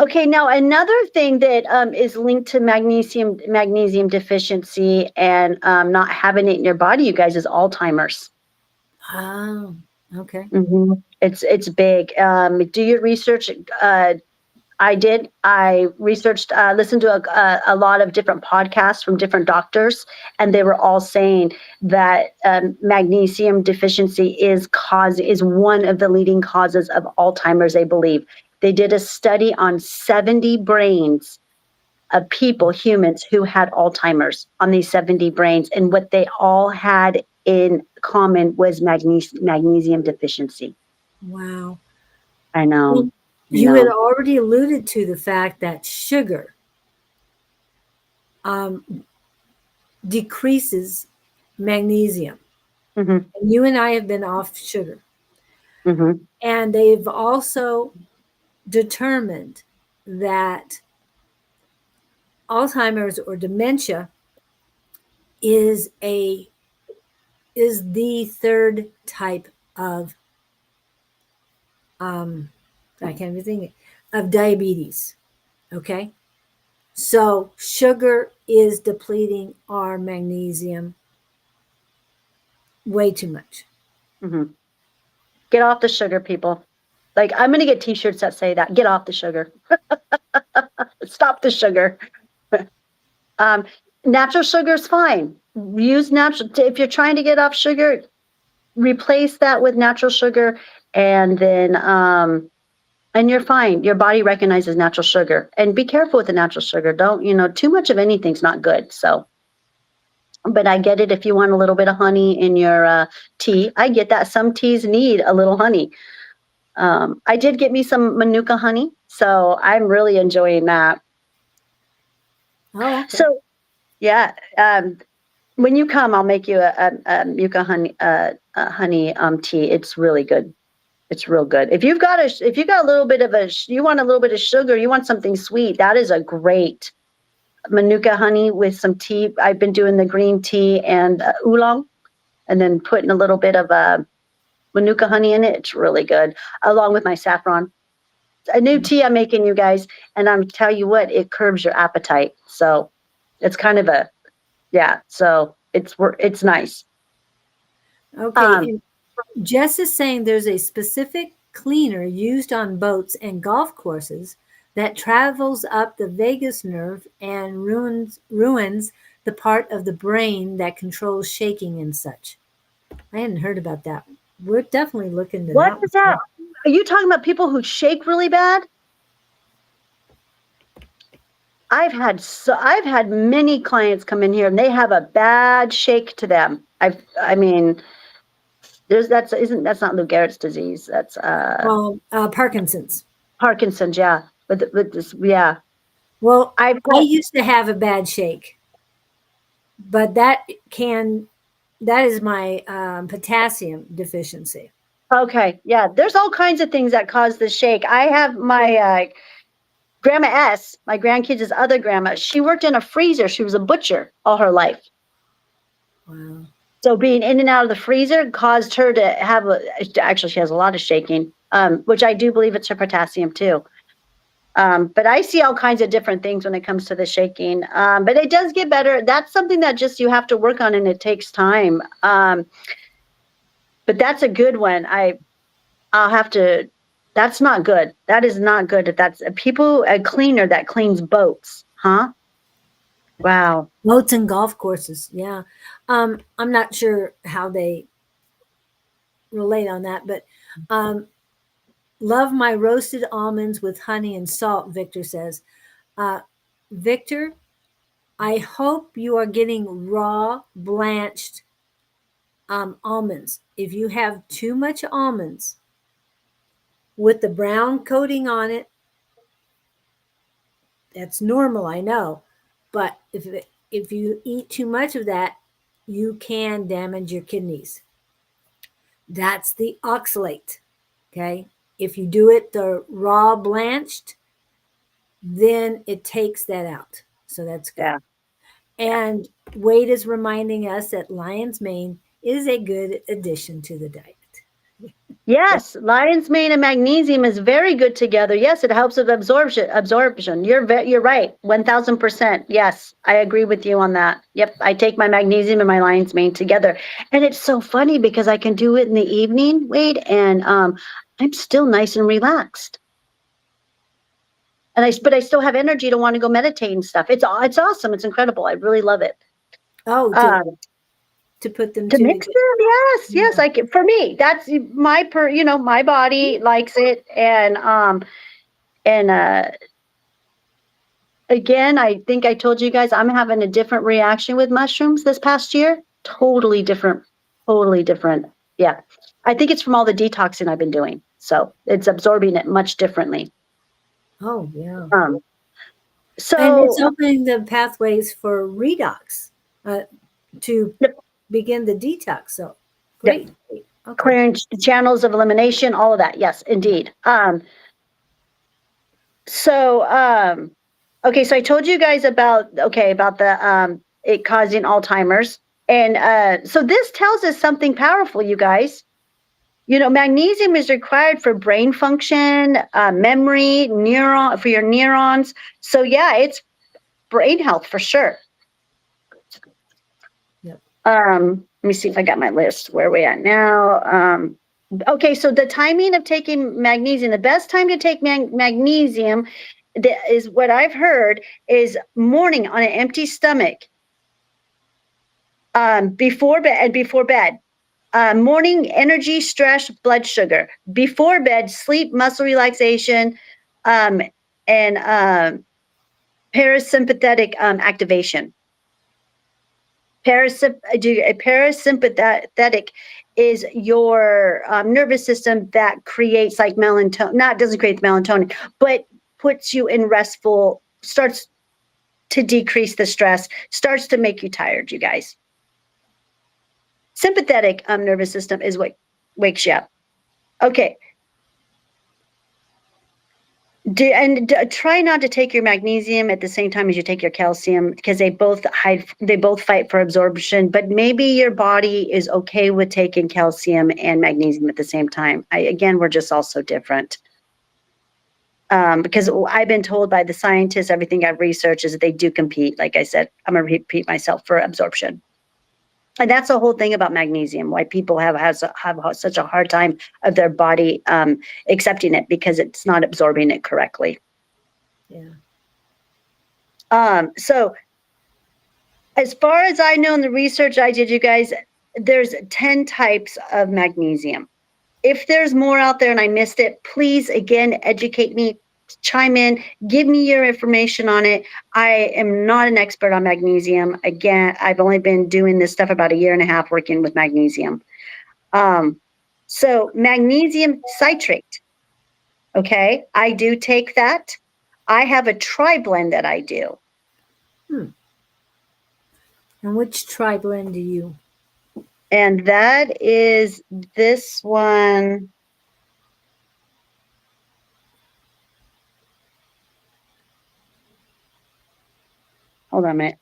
S2: Okay, now another thing that is linked to magnesium deficiency and not having it in your body, you guys, is Alzheimer's.
S1: Oh, okay.
S2: Mm-hmm. It's big. Do your research. I did. I researched, listened to a lot of different podcasts from different doctors, and they were all saying that magnesium deficiency is one of the leading causes of Alzheimer's, they believe. They did a study on 70 brains of humans who had Alzheimer's, on these 70 brains, and what they all had in common was magnesium deficiency.
S1: Wow.
S2: I know.
S1: You had already alluded to the fact that sugar decreases magnesium.
S2: Mm-hmm.
S1: And you and I have been off sugar.
S2: Mm-hmm.
S1: And they've also determined that Alzheimer's or dementia is the third type of I can't even think of diabetes. Okay. So sugar is depleting our magnesium way too much.
S2: Mm-hmm. Get off the sugar, people. Like, I'm going to get t-shirts that say that. Get off the sugar. Stop the sugar. Natural sugar is fine. Use natural. If you're trying to get off sugar, replace that with natural sugar, and then and you're fine. Your body recognizes natural sugar. And be careful with the natural sugar. Don't, too much of anything's not good. So, but I get it if you want a little bit of honey in your tea. I get that. Some teas need a little honey. I did get me some Manuka honey, so I'm really enjoying that.
S1: Oh, okay.
S2: So, yeah, when you come, I'll make you a Manuka honey tea. It's really good. It's real good. If you got a little bit of you want a little bit of sugar, you want something sweet, that is a great Manuka honey with some tea. I've been doing the green tea and oolong, and then putting a little bit of Manuka honey in it. It's really good, along with my saffron. a new tea I'm making, you guys, and I'm tell you what, it curbs your appetite. So it's kind of a, yeah. So it's nice.
S1: Okay. And Jess is saying there's a specific cleaner used on boats and golf courses that travels up the vagus nerve and ruins the part of the brain that controls shaking and such. I hadn't heard about that. We're definitely looking into
S2: What
S1: that
S2: is
S1: one.
S2: that? Are you talking about people who shake really bad? I've had many clients come in here and they have a bad shake to them. I mean, that's not Lou Gehrig's disease. That's
S1: Parkinson's.
S2: Parkinson's. Yeah, with this, yeah.
S1: Well,
S2: I
S1: I used to have a bad shake, but that is my potassium deficiency.
S2: okay, yeah. There's all kinds of things that cause the shake. I have my Grandma S, my grandkids' other grandma. She worked in a freezer. She was a butcher all her life.
S1: Wow.
S2: So being in and out of the freezer caused her to have actually she has a lot of shaking, which I do believe it's her potassium too. But I see all kinds of different things when it comes to the shaking. But it does get better. That's something that just you have to work on and it takes time. But that's a good one. I'll have to, that's not good. That is not good. If that's a cleaner that cleans boats, huh? Wow.
S1: Boats and golf courses. Yeah. I'm not sure how they relate on that, but love my roasted almonds with honey and salt, Victor says. Victor, I hope you are getting raw, blanched almonds. If you have too much almonds with the brown coating on it, that's normal, I know. But if you eat too much of that, you can damage your kidneys. That's the oxalate. Okay. If you do it the raw blanched, then it takes that out. So that's good.
S2: Yeah.
S1: And Wade is reminding us that lion's mane is a good addition to the diet.
S2: Yes, lion's mane and magnesium is very good together. Yes, it helps with absorption. You're right. 1000%. Yes, I agree with you on that. Yep, I take my magnesium and my lion's mane together. And it's so funny because I can do it in the evening, Wade, and I'm still nice and relaxed. And but I still have energy to want to go meditate and stuff. It's awesome. It's incredible. I really love it.
S1: Oh, to put them
S2: to
S1: to
S2: mix them, yes. I can, for me, that's my my body likes it. And again, I think I told you guys I'm having a different reaction with mushrooms this past year. Totally different. Yeah. I think it's from all the detoxing I've been doing. So it's absorbing it much differently.
S1: Oh, yeah.
S2: So
S1: and it's opening the pathways for redox to begin the detax. So great.
S2: Okay. Clearing the channels of elimination, all of that. Yes, indeed. So okay, so I told you guys about the it causing Alzheimer's. And so this tells us something powerful, you guys. Magnesium is required for brain function, memory, for your neurons. So yeah, it's brain health for sure.
S1: Yep.
S2: Let me see if I got my list. Where are we at now? Okay, so the timing of taking magnesium, the best time to take magnesium is what I've heard is morning on an empty stomach. Before bed. Morning energy, stress, blood sugar. Before bed, sleep, muscle relaxation, and parasympathetic activation. Parasympathetic is your nervous system that creates like melatonin. Doesn't create melatonin, but puts you in restful. Starts to decrease the stress. Starts to make you tired, you guys. Sympathetic nervous system is what wakes you up. Okay. Try not to take your magnesium at the same time as you take your calcium because they both fight for absorption, but maybe your body is okay with taking calcium and magnesium at the same time. We're just all so different. because I've been told by the scientists, everything I've researched is that they do compete. Like I said, I'm going to repeat myself for absorption. And that's the whole thing about magnesium, why people have such a hard time of their body accepting it, because it's not absorbing it correctly.
S1: Yeah.
S2: So as far as I know in the research I did, you guys, there's 10 types of magnesium. If there's more out there and I missed it, please, again, educate me, chime in, give me your information on it. I am not an expert on magnesium. Again, I've only been doing this stuff about 1.5 years working with magnesium. So magnesium citrate, okay, I do take that. I have a tri-blend that I do.
S1: And which tri-blend do you?
S2: And that is this one. Hold on a minute.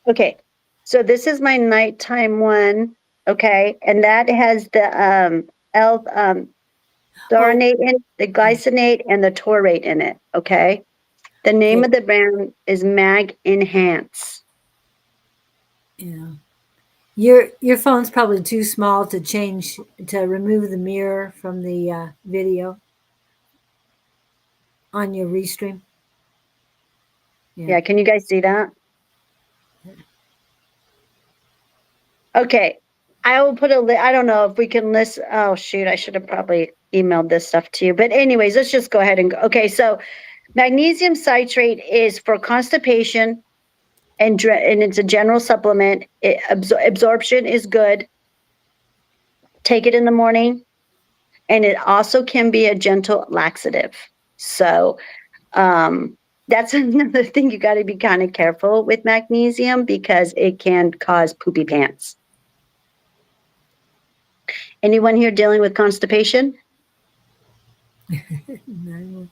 S2: Okay, so this is my nighttime one. Okay, and that has the thauronate in the glycinate and the taurate in it. Okay, the name of the brand is Mag Enhance.
S1: Yeah. Your phone's probably too small to remove the mirror from the video on your restream.
S2: Yeah, can you guys see that? Okay, I will put I don't know if we can list. Oh shoot, I should have probably emailed this stuff to you. But anyways, let's just go ahead and go. Okay, so magnesium citrate is for constipation, and it's a general supplement. Absorption is good. Take it in the morning, and it also can be a gentle laxative. So that's another thing, you got to be kind of careful with magnesium because it can cause poopy pants. Anyone here dealing with constipation?
S1: No.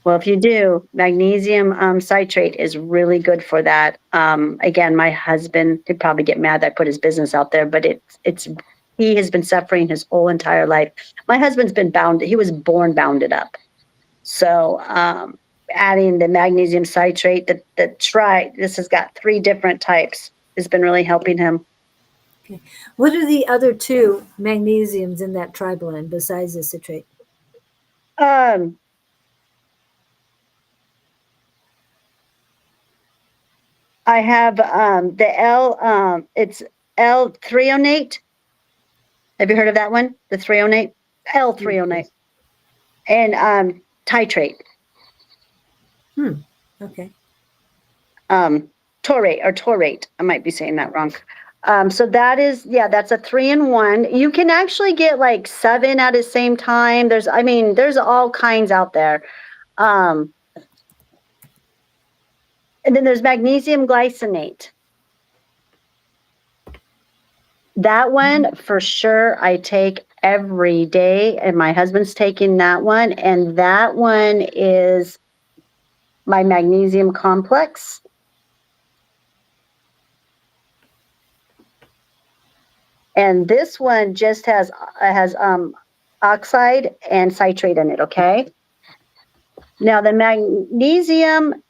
S2: Well, if you do, magnesium citrate is really good for that. Again, my husband could probably get mad that I put his business out there, but he has been suffering his whole entire life. My husband's been bound. He was born bounded up. So adding the magnesium citrate, this has got 3 different types, has been really helping him.
S1: Okay. What are the other 2 magnesiums in that tri-blend besides the citrate?
S2: I have the it's L-threonate. Have you heard of that one? The threonate? L-threonate. And titrate.
S1: Okay.
S2: Taurate. I might be saying that wrong. So that's a 3-in-1. You can actually get like 7 at the same time. There's all kinds out there. And then there's magnesium glycinate. That one for sure I take every day, and my husband's taking that one, and that one is my magnesium complex. And this one just has oxide and citrate in it, okay? Now the magnesium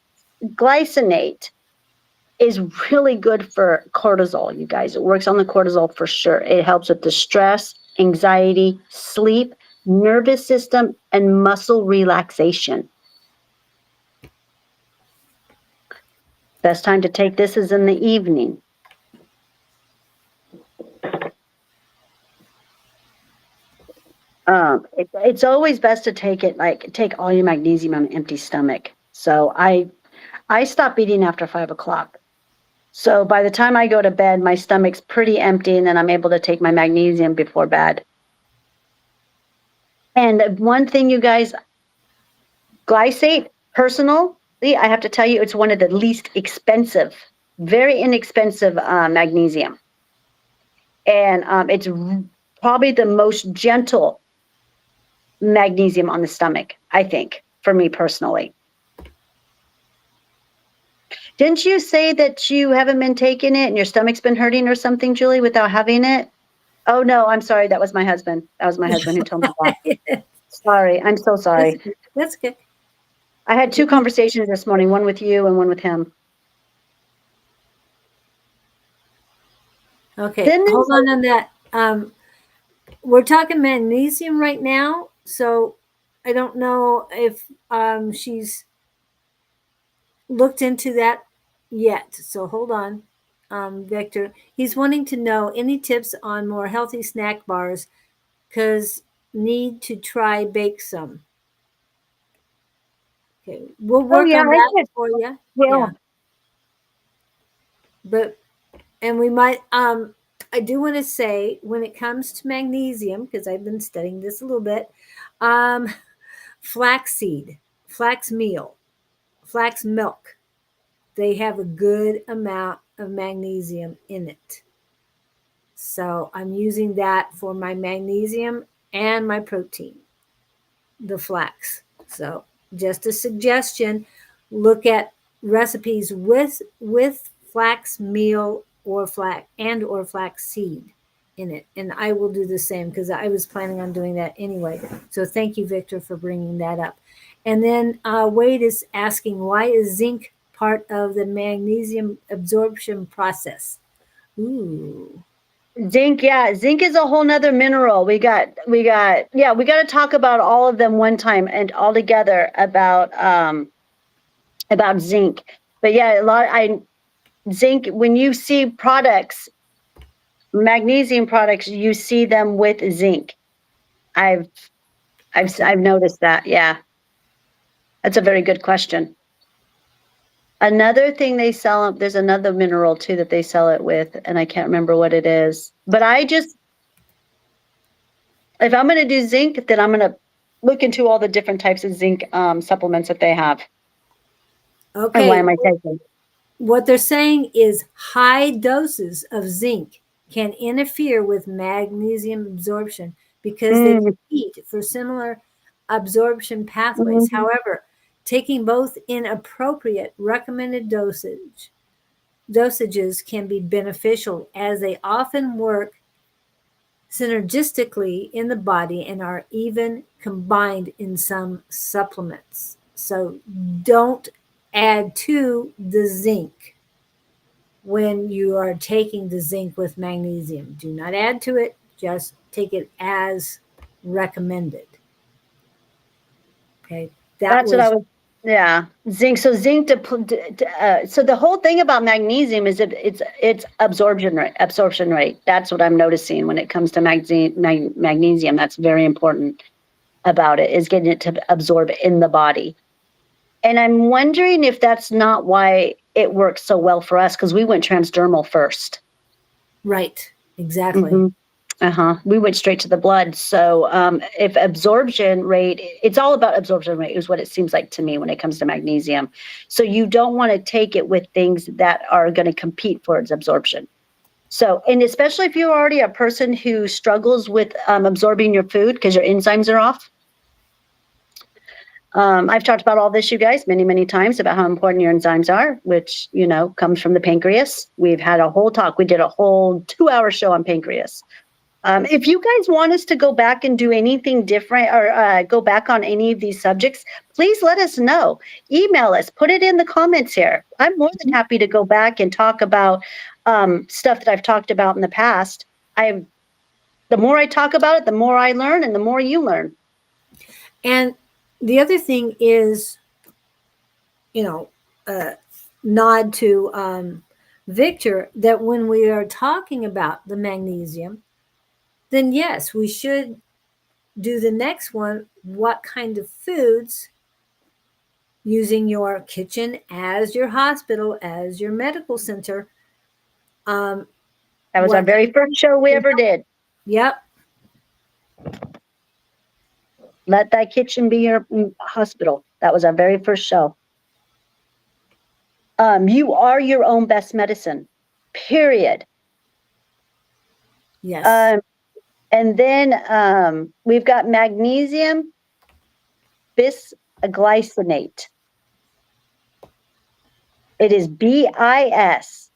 S2: glycinate is really good for cortisol, you guys. It works on the cortisol for sure. It helps with the stress, anxiety, sleep, nervous system, and muscle relaxation. Best time to take this is in the evening. It's always best to take all your magnesium on an empty stomach. So I stop eating after 5 o'clock. So by the time I go to bed, my stomach's pretty empty, and then I'm able to take my magnesium before bed. And one thing, you guys, glycate, personally, I have to tell you, it's one of the least expensive, very inexpensive magnesium. And it's probably the most gentle magnesium on the stomach, I think, for me personally. Didn't you say that you haven't been taking it and your stomach's been hurting or something, Julie, without having it? Oh no, I'm sorry. That was my husband. That was my husband who told me that. Sorry. I'm so sorry.
S1: That's good.
S2: I had 2 conversations this morning, one with you and one with him.
S1: Okay,
S2: Then
S1: hold on that. We're talking magnesium right now, so I don't know if she's looked into that yet. So hold on, Victor. He's wanting to know any tips on more healthy snack bars because need to try bake some. Okay, we'll
S2: oh
S1: work
S2: yeah,
S1: on
S2: I
S1: that
S2: did.
S1: for you.
S2: Yeah.
S1: Yeah, but and we might I do want to say when it comes to magnesium because I've been studying this a little bit, um flaxseed, flax meal, flax milk, they have a good amount of magnesium in it. So I'm using that for my magnesium and my protein, the flax. So just a suggestion, look at recipes with flax meal or flax seed in it. And I will do the same because I was planning on doing that anyway. So thank you, Victor, for bringing that up. And then Wade is asking, why is zinc part of the magnesium absorption process? Ooh.
S2: Zinc, yeah, zinc is a whole nother mineral. Yeah, we got to talk about all of them one time and all together about zinc. But yeah, zinc, when you see products, magnesium products, you see them with zinc. I've I've noticed that. Yeah. That's a very good question. Another thing they sell, there's another mineral too that they sell it with, and I can't remember what it is. But if I'm going to do zinc, then I'm going to look into all the different types of zinc supplements that they have. And why
S1: Okay.
S2: am I taking?
S1: What they're saying is high doses of zinc can interfere with magnesium absorption because they
S2: Mm,
S1: compete for similar absorption pathways.
S2: mm,
S1: However, taking both in appropriate recommended dosages can be beneficial as they often work synergistically in the body and are even combined in some supplements. So don't add to the zinc when you are taking the zinc with magnesium. Do not add to it, just take it as recommended. Okay, that
S2: that's what I
S1: was
S2: was. Yeah, zinc. So so the whole thing about magnesium is that it's absorption rate. Absorption rate. That's what I'm noticing when it comes to magnesium. That's very important about it, is getting it to absorb in the body. And I'm wondering if that's not why it works so well for us, because we went transdermal first.
S1: right, exactly.
S2: Hmm. We went straight to the blood. So if absorption rate, it's all about absorption rate, is what it seems like to me when it comes to magnesium. So you don't want to take it with things that are going to compete for its absorption. So, and especially if you're already a person who struggles with absorbing your food because your enzymes are off. I've talked about all this, you guys, many, many times about how important your enzymes are, which, comes from the pancreas. We've had a whole talk. We did a whole 2-hour show on pancreas. If you guys want us to go back and do anything different or go back on any of these subjects, please let us know. Email us, put it in the comments here. I'm more than happy to go back and talk about stuff that I've talked about in the past. The more I talk about it, the more I learn and the more you learn.
S1: And the other thing is, nod to Victor that when we are talking about the magnesium, then yes, we should do the next one. What kind of foods, using your kitchen as your hospital, as your medical center?
S2: That was our
S1: What?
S2: very first show we ever did.
S1: Yep.
S2: Let thy kitchen be your hospital. That was our very first show. You are your own best medicine, period.
S1: Yes.
S2: And then we've got magnesium bisglycinate. It is bisglycinate.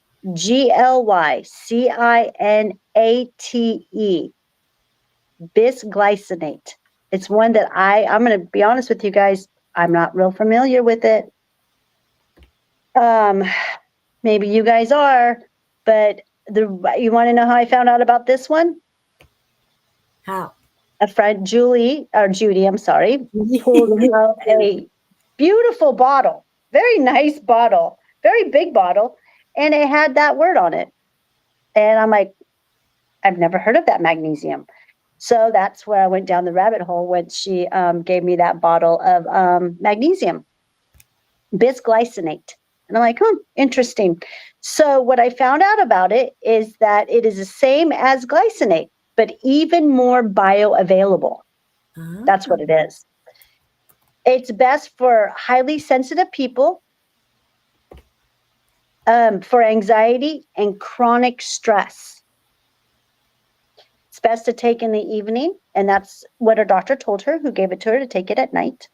S2: Bisglycinate. It's one that I'm going to be honest with you guys, I'm not real familiar with it. Maybe you guys are, but you want to know how I found out about this one?
S1: How?
S2: A friend, Judy, I'm sorry, pulled out a beautiful bottle, very nice bottle, very big bottle, and it had that word on it. And I'm like, I've never heard of that magnesium. So that's where I went down the rabbit hole when she gave me that bottle of magnesium, bisglycinate. And I'm like, interesting. So what I found out about it is that it is the same as glycinate, but even more bioavailable. That's what it is. It's best for highly sensitive people, for anxiety and chronic stress. It's best to take in the evening, and that's what her doctor told her, who gave it to her, to take it at night.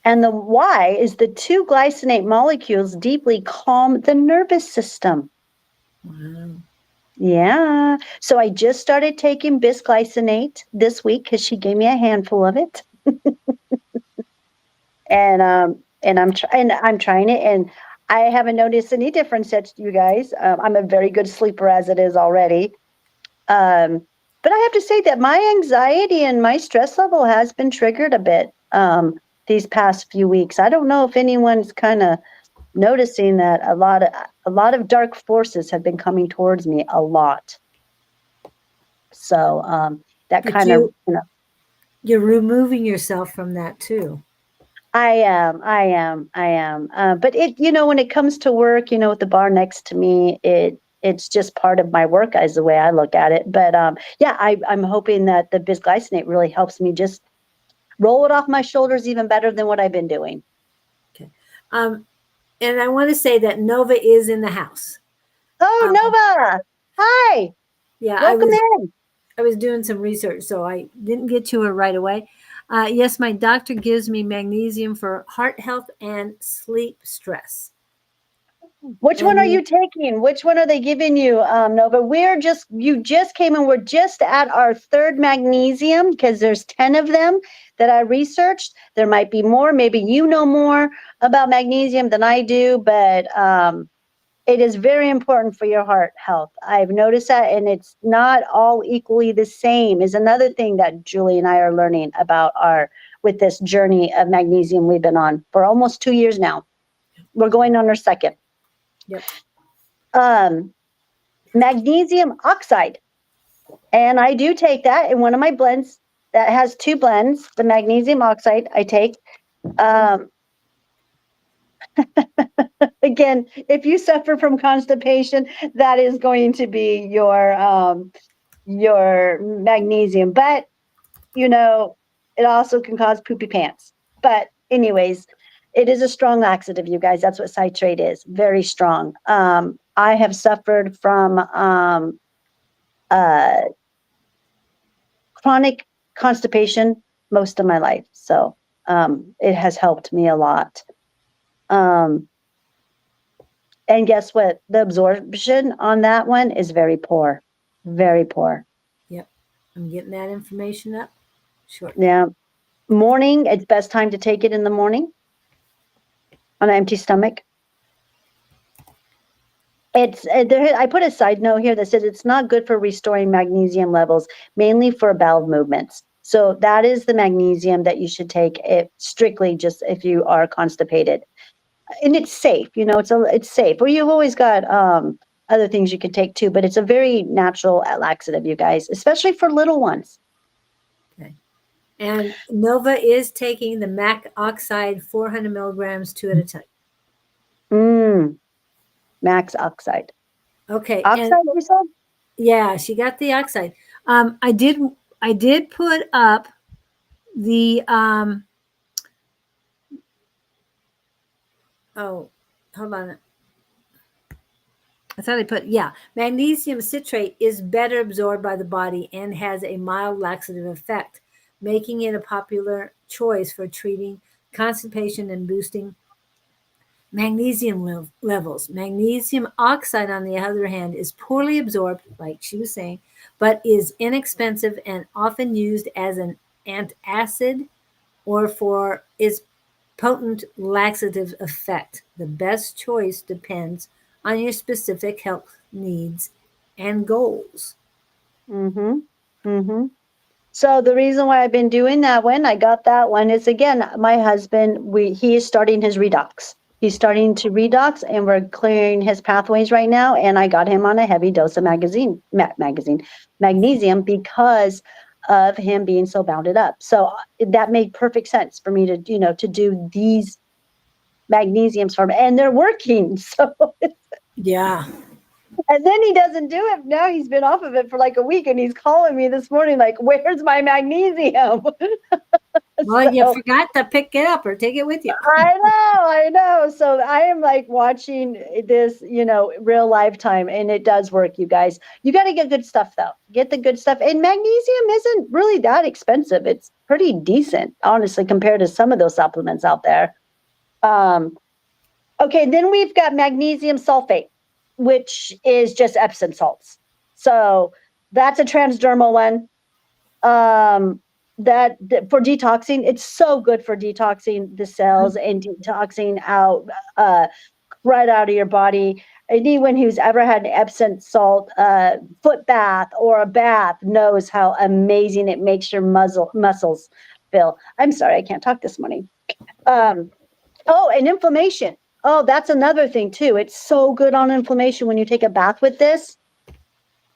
S2: And the why is the 2 glycinate molecules deeply calm the nervous system.
S1: Wow.
S2: Yeah. So I just started taking bisglycinate this week because she gave me a handful of it. and I'm trying it, and I haven't noticed any difference yet, you guys. I'm a very good sleeper as it is already. But I have to say that my anxiety and my stress level has been triggered a bit these past few weeks. I don't know if anyone's kind of noticing that a lot of dark forces have been coming towards me a lot. So that
S1: But
S2: kind of,
S1: you're removing yourself from that too.
S2: I am. But when it comes to work, with the bar next to me, it's just part of my work as the way I look at it. But yeah, I'm hoping that the bisglycinate really helps me just roll it off my shoulders even better than what I've been doing.
S1: Okay. And I want to say that Nova is in the house.
S2: Oh, Nova. Hi.
S1: Yeah,
S2: Welcome in.
S1: I was doing some research, so I didn't get to her right away. Yes, my doctor gives me magnesium for heart health and sleep stress.
S2: Which one are you taking? Which one are they giving you, Nova? You just came in. We're just at our 3rd magnesium because there's 10 of them that I researched. There might be more. Maybe you know more about magnesium than I do, but it is very important for your heart health. I've noticed that, and it's not all equally the same is another thing that Julie and I are learning about with this journey of magnesium we've been on for almost 2 years now. We're going on our 2nd.
S1: Yep.
S2: Magnesium oxide. And I do take that in one of my blends that has 2 blends. The magnesium oxide I take. Again, if you suffer from constipation, that is going to be your magnesium. But, it also can cause poopy pants. But anyways, it is a strong laxative, you guys. That's what citrate is. Very strong. I have suffered from chronic constipation most of my life. So it has helped me a lot. And guess what? The absorption on that one is very poor. Very poor.
S1: Yep. I'm getting that information up. Sure.
S2: Yeah. Morning, it's best time to take it in the morning on an empty stomach. I put a side note here that says it's not good for restoring magnesium levels, mainly for bowel movements. So that is the magnesium that you should take strictly just if you are constipated. And it's safe, it's safe. Well, you've always got other things you can take too, but it's a very natural laxative, you guys, especially for little ones.
S1: Okay. And Nova is taking the MAC oxide 400 milligrams 2 at a time.
S2: Max oxide.
S1: Okay.
S2: Oxide, you said?
S1: Yeah, she got the oxide. I did put up the hold on. I thought I put magnesium citrate is better absorbed by the body and has a mild laxative effect, making it a popular choice for treating constipation and boosting Magnesium levels. Magnesium oxide, on the other hand, is poorly absorbed, like she was saying, but is inexpensive and often used as an antacid or for its potent laxative effect. The best choice depends on your specific health needs and goals.
S2: Mm-hmm. Mm-hmm. So the reason why I've been doing that one, I got that one is again, my husband, he is starting his redox. He's starting to redox and we're clearing his pathways right now. And I got him on a heavy dose of magnesium because of him being so bounded up. So that made perfect sense for me to, to do these magnesiums for him and they're working. So
S1: Yeah.
S2: and then he doesn't do it. Now he's been off of it for like a week and he's calling me this morning, like, where's my magnesium?
S1: Well, you
S2: So
S1: forgot to pick it up or take it with you.
S2: I know. So I am like watching this, real lifetime and it does work, you guys. You got to get good stuff though. Get the good stuff. And magnesium isn't really that expensive. It's pretty decent, honestly, compared to some of those supplements out there. Okay, then we've got magnesium sulfate, which is just Epsom salts. So that's a transdermal one. That for detoxing, it's so good for detoxing the cells and detoxing out right out of your body. Anyone who's ever had an Epsom salt foot bath or a bath knows how amazing it makes your muscles feel. I'm sorry, I can't talk this morning. Oh, and inflammation. Oh, that's another thing too. It's so good on inflammation when you take a bath with this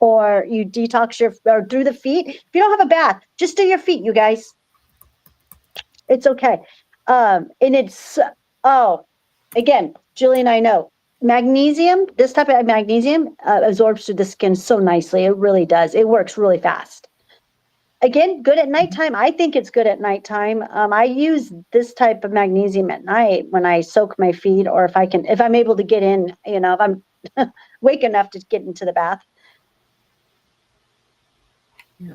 S2: or you detox or do the feet. If you don't have a bath, just do your feet, you guys. It's okay. And it's, again, Julie and I know magnesium, this type of magnesium absorbs through the skin so nicely. It really does. It works really fast. Again, good at nighttime. I think it's good at nighttime. I use this type of magnesium at night when I soak my feet, or if I'm able to get in, if I'm wake enough to get into the bath.
S1: Yeah.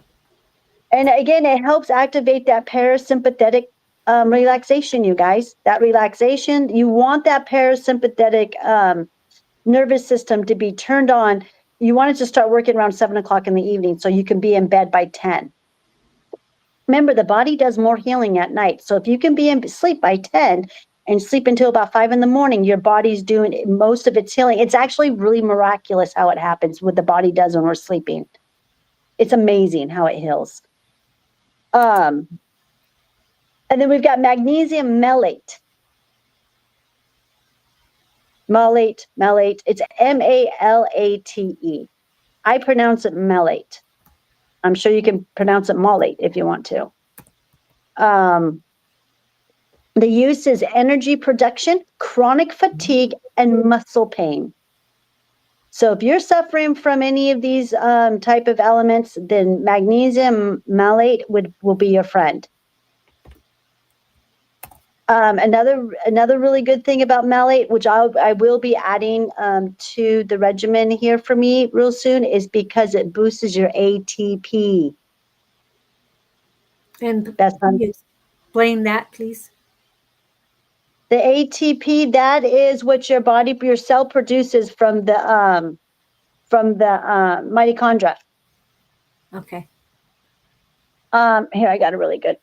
S2: And again, it helps activate that parasympathetic relaxation, you guys. That relaxation, you want that parasympathetic nervous system to be turned on. You want it to start working around 7 o'clock in the evening so you can be in bed by 10. Remember, the body does more healing at night. So if you can be in sleep by 10 and sleep until about 5 in the morning, your body's doing most of its healing. It's actually really miraculous how it happens, what the body does when we're sleeping. It's amazing how it heals. And then we've got magnesium malate. Malate. It's M-A-L-A-T-E. I pronounce it malate. I'm sure you can pronounce it malate if you want to. The use is energy production, chronic fatigue, and muscle pain. So if you're suffering from any of these type of elements, then magnesium malate will be your friend. Another really good thing about malate, which I will be adding to the regimen here for me real soon, is because it boosts your ATP.
S1: And explain that, please.
S2: The ATP, that is what your cell produces from the mitochondria.
S1: Okay.
S2: Here, I got a really good.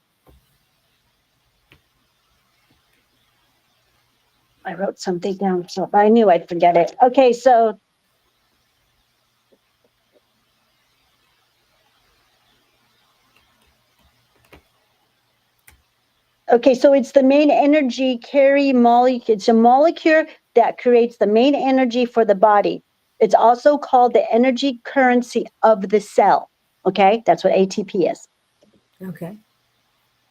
S2: I wrote something down, so I knew I'd forget it. Okay, so it's the main energy carry molecule. It's a molecule that creates the main energy for the body. It's also called the energy currency of the cell. Okay, that's what ATP is.
S1: Okay.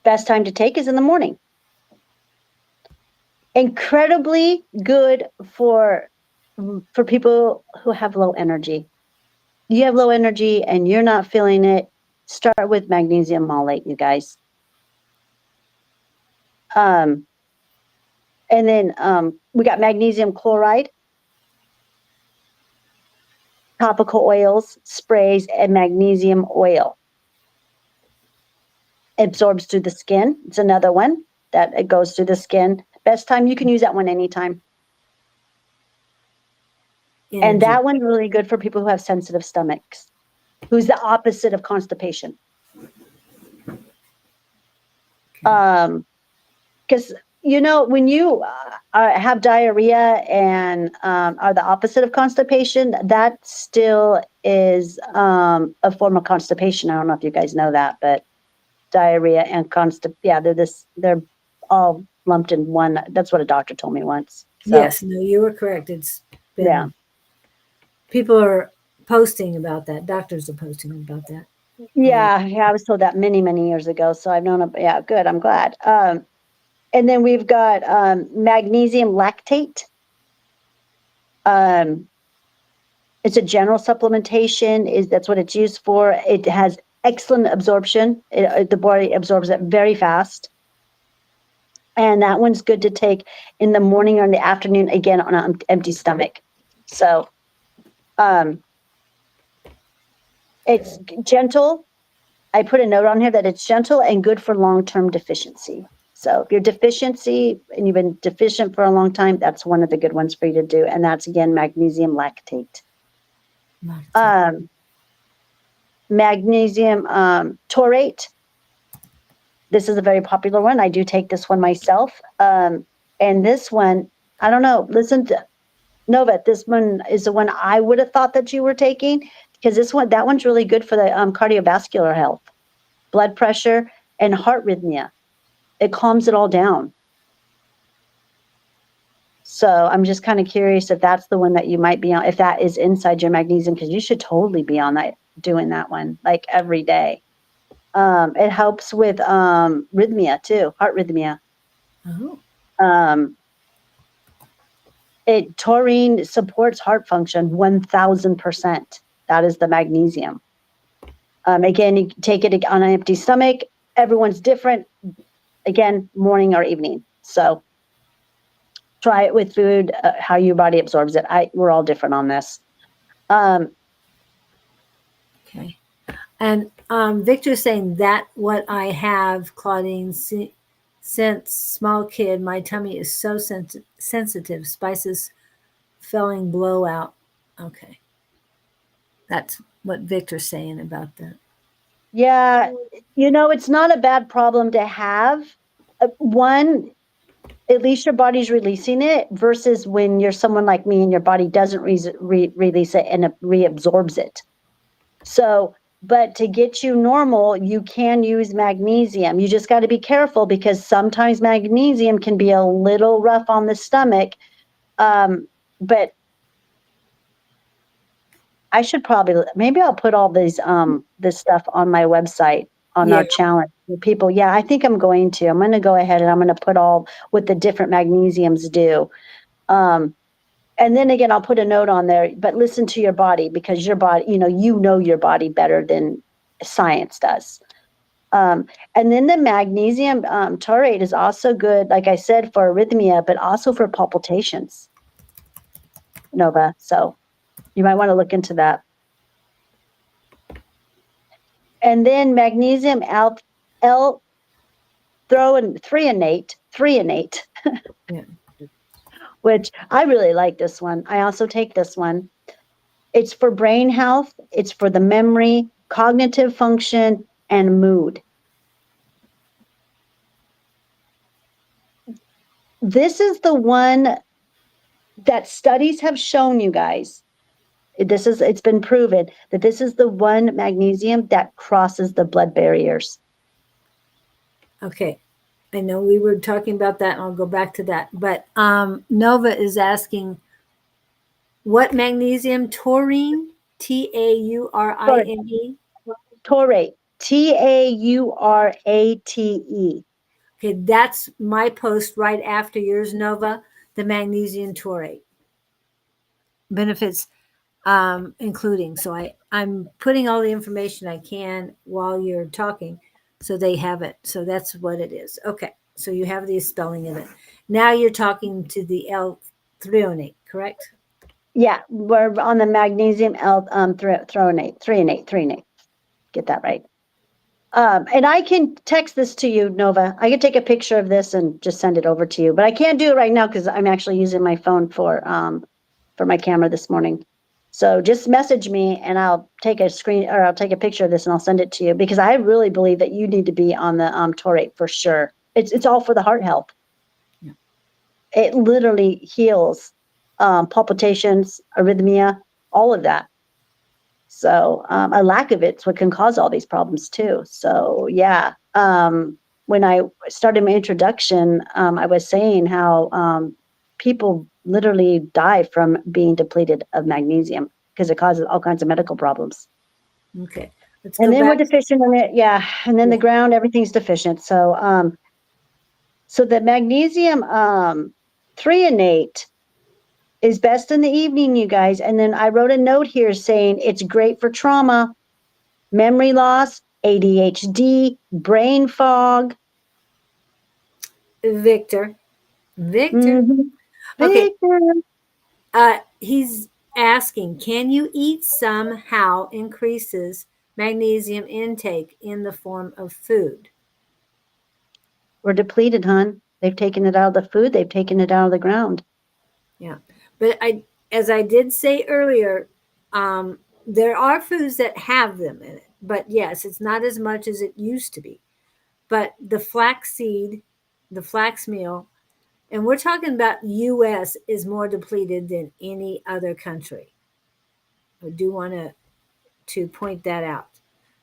S2: Best time to take is in the morning. Incredibly good for people who have low energy. You have low energy and you're not feeling it, start with magnesium malate, you guys. And then we got magnesium chloride, topical oils, sprays, and magnesium oil. Absorbs through the skin. It's another one that it goes through the skin. Best time, you can use that one anytime. And
S1: energy.
S2: that one's really good for people who have sensitive stomachs, who's the opposite of constipation.
S1: Okay.
S2: Because when you have diarrhea and are the opposite of constipation, that still is a form of constipation. I don't know if you guys know that, but diarrhea and yeah, they're all lumped in one. That's what a doctor told me once. So
S1: Yes, no, you were correct. It's
S2: yeah,
S1: been people are posting about that. Doctors are posting about that. A lot.
S2: yeah, I was told that many, many years ago. So I've known. Yeah, good. I'm glad. And then we've got magnesium lactate. Um, it's a general supplementation. That's what it's used for. It has excellent absorption. The body absorbs it very fast. And that one's good to take in the morning or in the afternoon, again, on an empty stomach. So it's gentle. I put a note on here that it's gentle and good for long-term deficiency. So if you're deficiency and you've been deficient for a long time, that's one of the good ones for you to do. And that's, again, magnesium lactate. Magnesium taurate. This is a very popular one. I do take this one myself. And this one, I don't know, listen to Nova, this one is the one I would have thought that you were taking, because that one's really good for the cardiovascular health, blood pressure, and heart rhythmia. It calms it all down. So I'm just kind of curious if that's the one that you might be on, if that is inside your magnesium, because you should totally be on that, doing that one like every day. It helps with rhythmia too, heart rhythmia.
S1: Oh.
S2: Taurine supports heart function 1000%. That is the magnesium. Again, you take it on an empty stomach. Everyone's different. Again, morning or evening. So try it with food, how your body absorbs it. We're all different on this.
S1: Okay. And Victor's saying that what I have, Claudine, since small kid, my tummy is so sensitive. Spices filling blowout. Okay. That's what Victor's saying about that.
S2: Yeah, it's not a bad problem to have. One, at least your body's releasing it, versus when you're someone like me and your body doesn't release it and it reabsorbs it. So, but to get you normal, you can use magnesium. You just got to be careful, because sometimes magnesium can be a little rough on the stomach. But I should maybe I'll put all this stuff on my website, on
S1: Yeah.
S2: our challenge for people. Yeah, I think I'm going to go ahead and I'm going to put all what the different magnesiums do. And then again, I'll put a note on there, but listen to your body, because your body, your body better than science does. And then the magnesium taurate is also good, like I said, for arrhythmia, but also for palpitations, Nova. So you might want to look into that. And then magnesium L-threonate,
S1: Yeah.
S2: which I really like this one. I also take this one. It's for brain health. It's for the memory, cognitive function, and mood. This is the one that studies have shown, you guys. It's been proven that this is the one magnesium that crosses the blood barriers.
S1: Okay. I know we were talking about that, and I'll go back to that. But Nova is asking, what magnesium? Taurine? Taurine?
S2: Taurate. Taurate.
S1: Okay, that's my post right after yours, Nova, the magnesium taurate. Benefits including. So I'm putting all the information I can while you're talking so they have it. So that's what it is. Okay, so you have the spelling of it. Now you're talking to the L-threonate, correct?
S2: Yeah, we're on the magnesium threonate. Get that right. And I can text this to you, Nova. I can take a picture of this and just send it over to you, but I can't do it right now because I'm actually using my phone for for my camera this morning. So just message me and I'll take a screen or I'll take a picture of this and I'll send it to you because I really believe that you need to be on the taurate for sure. It's all for the heart health.
S1: Yeah.
S2: It literally heals palpitations, arrhythmia, all of that. So a lack of it's what can cause all these problems too. So yeah, when I started my introduction, I was saying how people literally die from being depleted of magnesium because it causes all kinds of medical problems.
S1: Okay. Let's
S2: And
S1: go
S2: then we're
S1: back.
S2: deficient in it, yeah. And then the
S1: Yeah.
S2: ground, everything's deficient. So so the magnesium threonate is best in the evening, you guys. And then I wrote a note here saying it's great for trauma, memory loss, ADHD, brain fog.
S1: Victor. Victor.
S2: Mm-hmm.
S1: Okay.
S2: Victor.
S1: He's asking, can you eat somehow increases magnesium intake in the form of food?
S2: We're depleted, hon. They've taken it out of the food. They've taken it out of the ground.
S1: Yeah. But as I did say earlier, there are foods that have them in it. But yes, it's not as much as it used to be. But the flaxseed, the flax meal, and we're talking about US is more depleted than any other country. I do want to point that out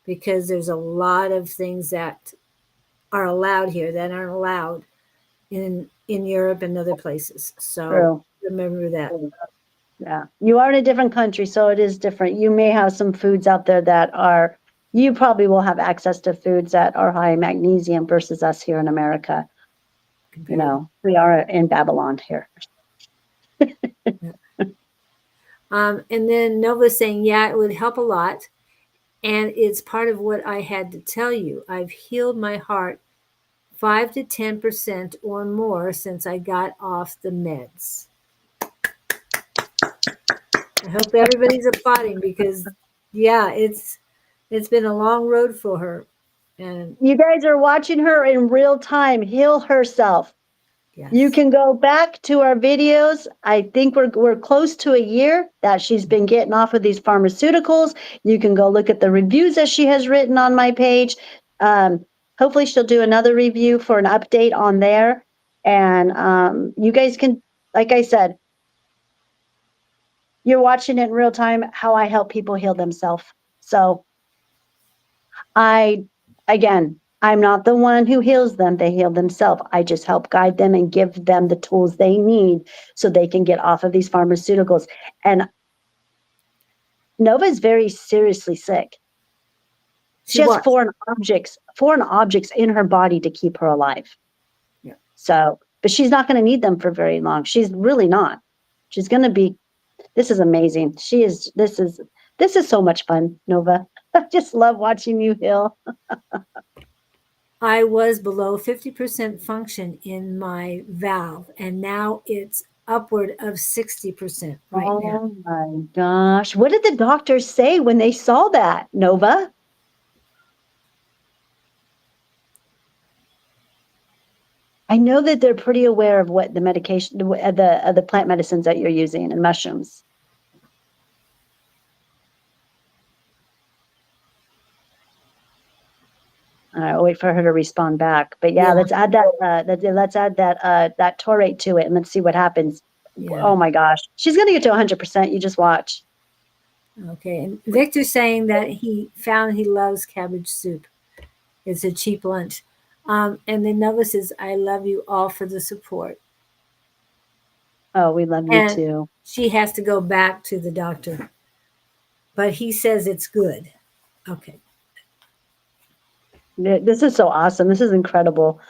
S1: because there's a lot of things that are allowed here that aren't allowed in Europe and other places. So
S2: True.
S1: remember that.
S2: Yeah. You are in a different country, so it is different. You may have some foods out there that are, you probably will have access to foods that are high in magnesium versus us here in America. You know, we are in Babylon here.
S1: And then Nova's saying, yeah, it would help a lot. And it's part of what I had to tell you. I've healed my heart 5 to 10% or more since I got off the meds. I hope everybody's applauding because, yeah, it's been a long road for her. And
S2: You guys are watching her in real time heal herself.
S1: yes.
S2: You can go back to our videos. I think we're close to a year that she's been getting off of these pharmaceuticals. You can go look at the reviews that she has written on my page. Hopefully she'll do another review for an update on there. And you guys can, like I said, you're watching it in real time how I help people heal themselves. So again, I'm not the one who heals them. They heal themselves. I just help guide them and give them the tools they need so they can get off of these pharmaceuticals. And Nova is very seriously sick. She has foreign objects in her body to keep her alive.
S1: Yeah.
S2: So, but she's not going to need them for very long. She's really not. She's going to be, this is amazing. This is so much fun, Nova. I just love watching you heal.
S1: I was below 50% function in my valve, and now it's upward of 60% right now.
S2: Oh my gosh. What did the doctors say when they saw that, Nova? I know that they're pretty aware of what the medication, the plant medicines that you're using and mushrooms. I'll wait for her to respond back. But yeah, let's add that taurate to it and let's see what happens.
S1: Yeah.
S2: Oh my gosh. She's going to get to 100%. You just watch.
S1: Okay. And Victor's saying that he found he loves cabbage soup. It's a cheap lunch. And then Nova says, I love you all for the support.
S2: Oh, we love you
S1: And
S2: too.
S1: she has to go back to the doctor. But he says it's good. Okay.
S2: This is so awesome. This is incredible.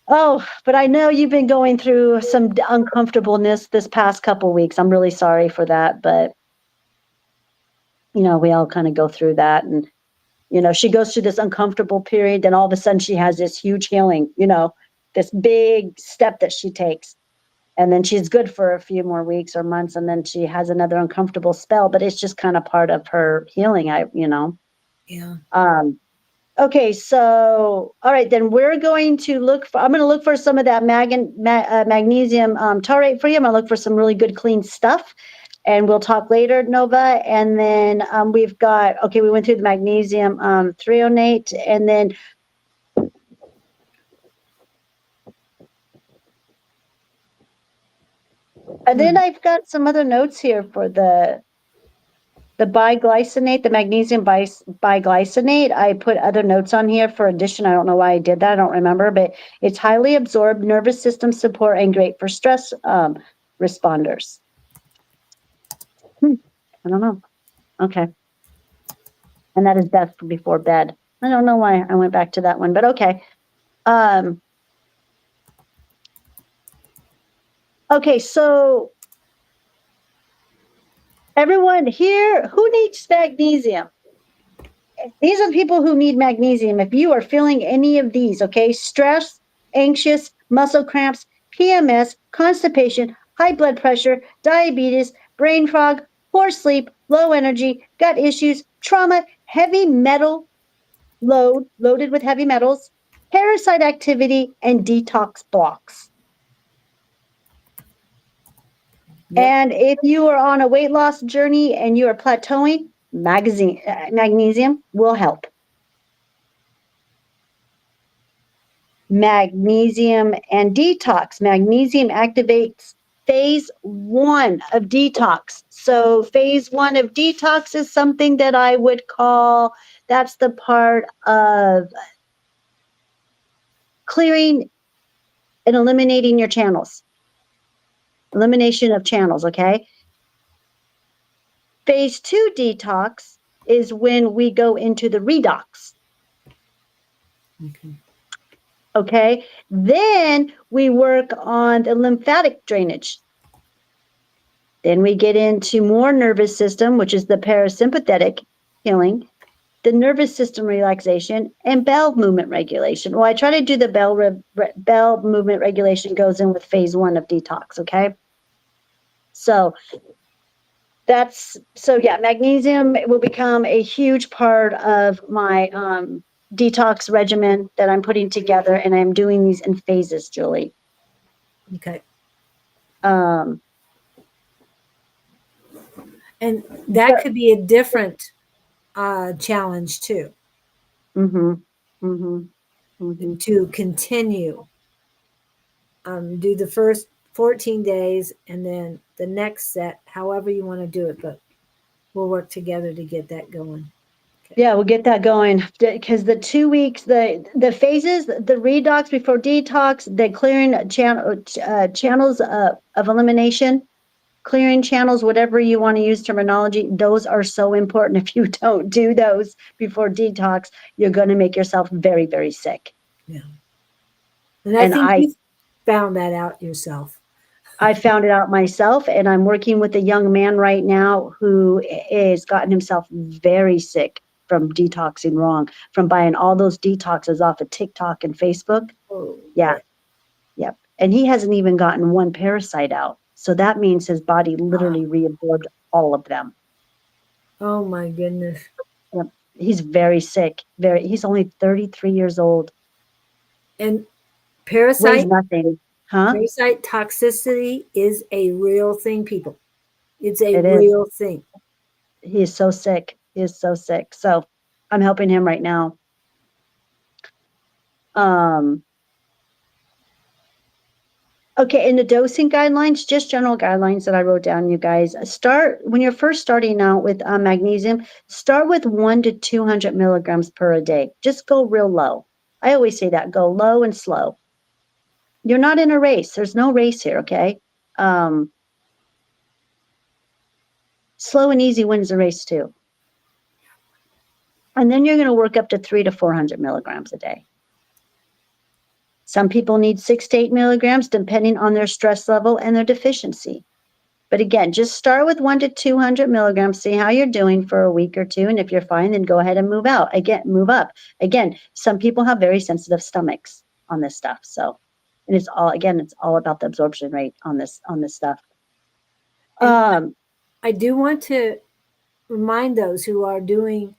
S2: Oh, but I know you've been going through some uncomfortableness this past couple weeks. I'm really sorry for that, but you know, we all kind of go through that. And you know, she goes through this uncomfortable period, then all of a sudden she has this huge healing, you know, this big step that she takes. And then she's good for a few more weeks or months, and then she has another uncomfortable spell, but it's just kind of part of her healing,
S1: Yeah.
S2: Okay, so all right, then we're going to look for. I'm going to look for some of that magnesium taurate for you. I'm going to look for some really good clean stuff, and we'll talk later, Nova. And then we've got. Okay, we went through the magnesium threonate, and then I've got some other notes here for the biglycinate, the magnesium biglycinate. I put other notes on here for addition. I don't know why I did that. I don't remember, but it's highly absorbed, nervous system support, and great for stress responders. I don't know. Okay. And that is best before bed. I don't know why I went back to that one, but okay. Okay, so everyone here, who needs magnesium? These are the people who need magnesium. If you are feeling any of these, okay, stress, anxious, muscle cramps, PMS, constipation, high blood pressure, diabetes, brain fog, poor sleep, low energy, gut issues, trauma, heavy metal loaded with heavy metals, parasite activity, and detox blocks.
S1: Yep.
S2: And if you are on a weight loss journey and you are plateauing, magnesium will help. Magnesium and detox. Magnesium activates phase 1 of detox. So phase 1 of detox is something that I would call, that's the part of clearing and eliminating your channels. Elimination of channels, okay? Phase 2 detox is when we go into the redox. Okay? Then we work on the lymphatic drainage. Then we get into more nervous system, which is the parasympathetic healing, the nervous system relaxation, and bowel movement regulation. Well, I try to do the bowel movement regulation goes in with phase 1 of detox, okay? So magnesium will become a huge part of my detox regimen that I'm putting together, and I'm doing these in phases, Julie.
S1: Okay. And that could be a different challenge too. To continue. Do the first 14 days and then the next set, however you want to do it, but we'll work together to get that going.
S2: Okay. Yeah, we'll get that going because the 2 weeks, the phases, the redox before detox, the clearing channels of elimination, clearing channels, whatever you want to use terminology, those are so important. If you don't do those before detox, you're going to make yourself very, very sick.
S1: Yeah. And I think you found that out yourself.
S2: I found it out myself, and I'm working with a young man right now who has gotten himself very sick from detoxing wrong, from buying all those detoxes off of TikTok and Facebook.
S1: Oh,
S2: yeah. Yep. And he hasn't even gotten one parasite out. So that means his body literally reabsorbed all of them.
S1: Oh my goodness.
S2: Yep. He's very sick. He's only 33 years old.
S1: And parasite
S2: weighs nothing. Huh?
S1: Parasite toxicity is a real thing, people. It's a real thing.
S2: He is so sick. He is so sick. So I'm helping him right now. Okay, in the dosing guidelines, just general guidelines that I wrote down, you guys, when you're first starting out with magnesium, start with 1 to 200 milligrams per day. Just go real low. I always say that, go low and slow. You're not in a race. There's no race here, okay? Slow and easy wins the race too. And then you're going to work up to 300 to 400 milligrams a day. Some people need 6 to 8 milligrams depending on their stress level and their deficiency. But again, just start with 1 to 200 milligrams, see how you're doing for a week or two. And if you're fine, then go ahead and move up. Again, some people have very sensitive stomachs on this stuff. So, and it's all about the absorption rate on this stuff.
S1: I do want to remind those who are doing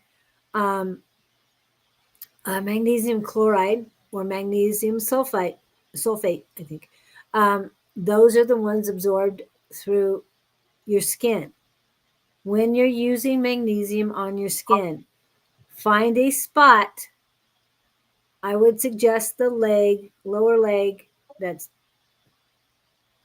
S1: Magnesium chloride or magnesium sulfate, I think. Those are the ones absorbed through your skin. When you're using magnesium on your skin, find a spot. I would suggest the leg, lower leg, that's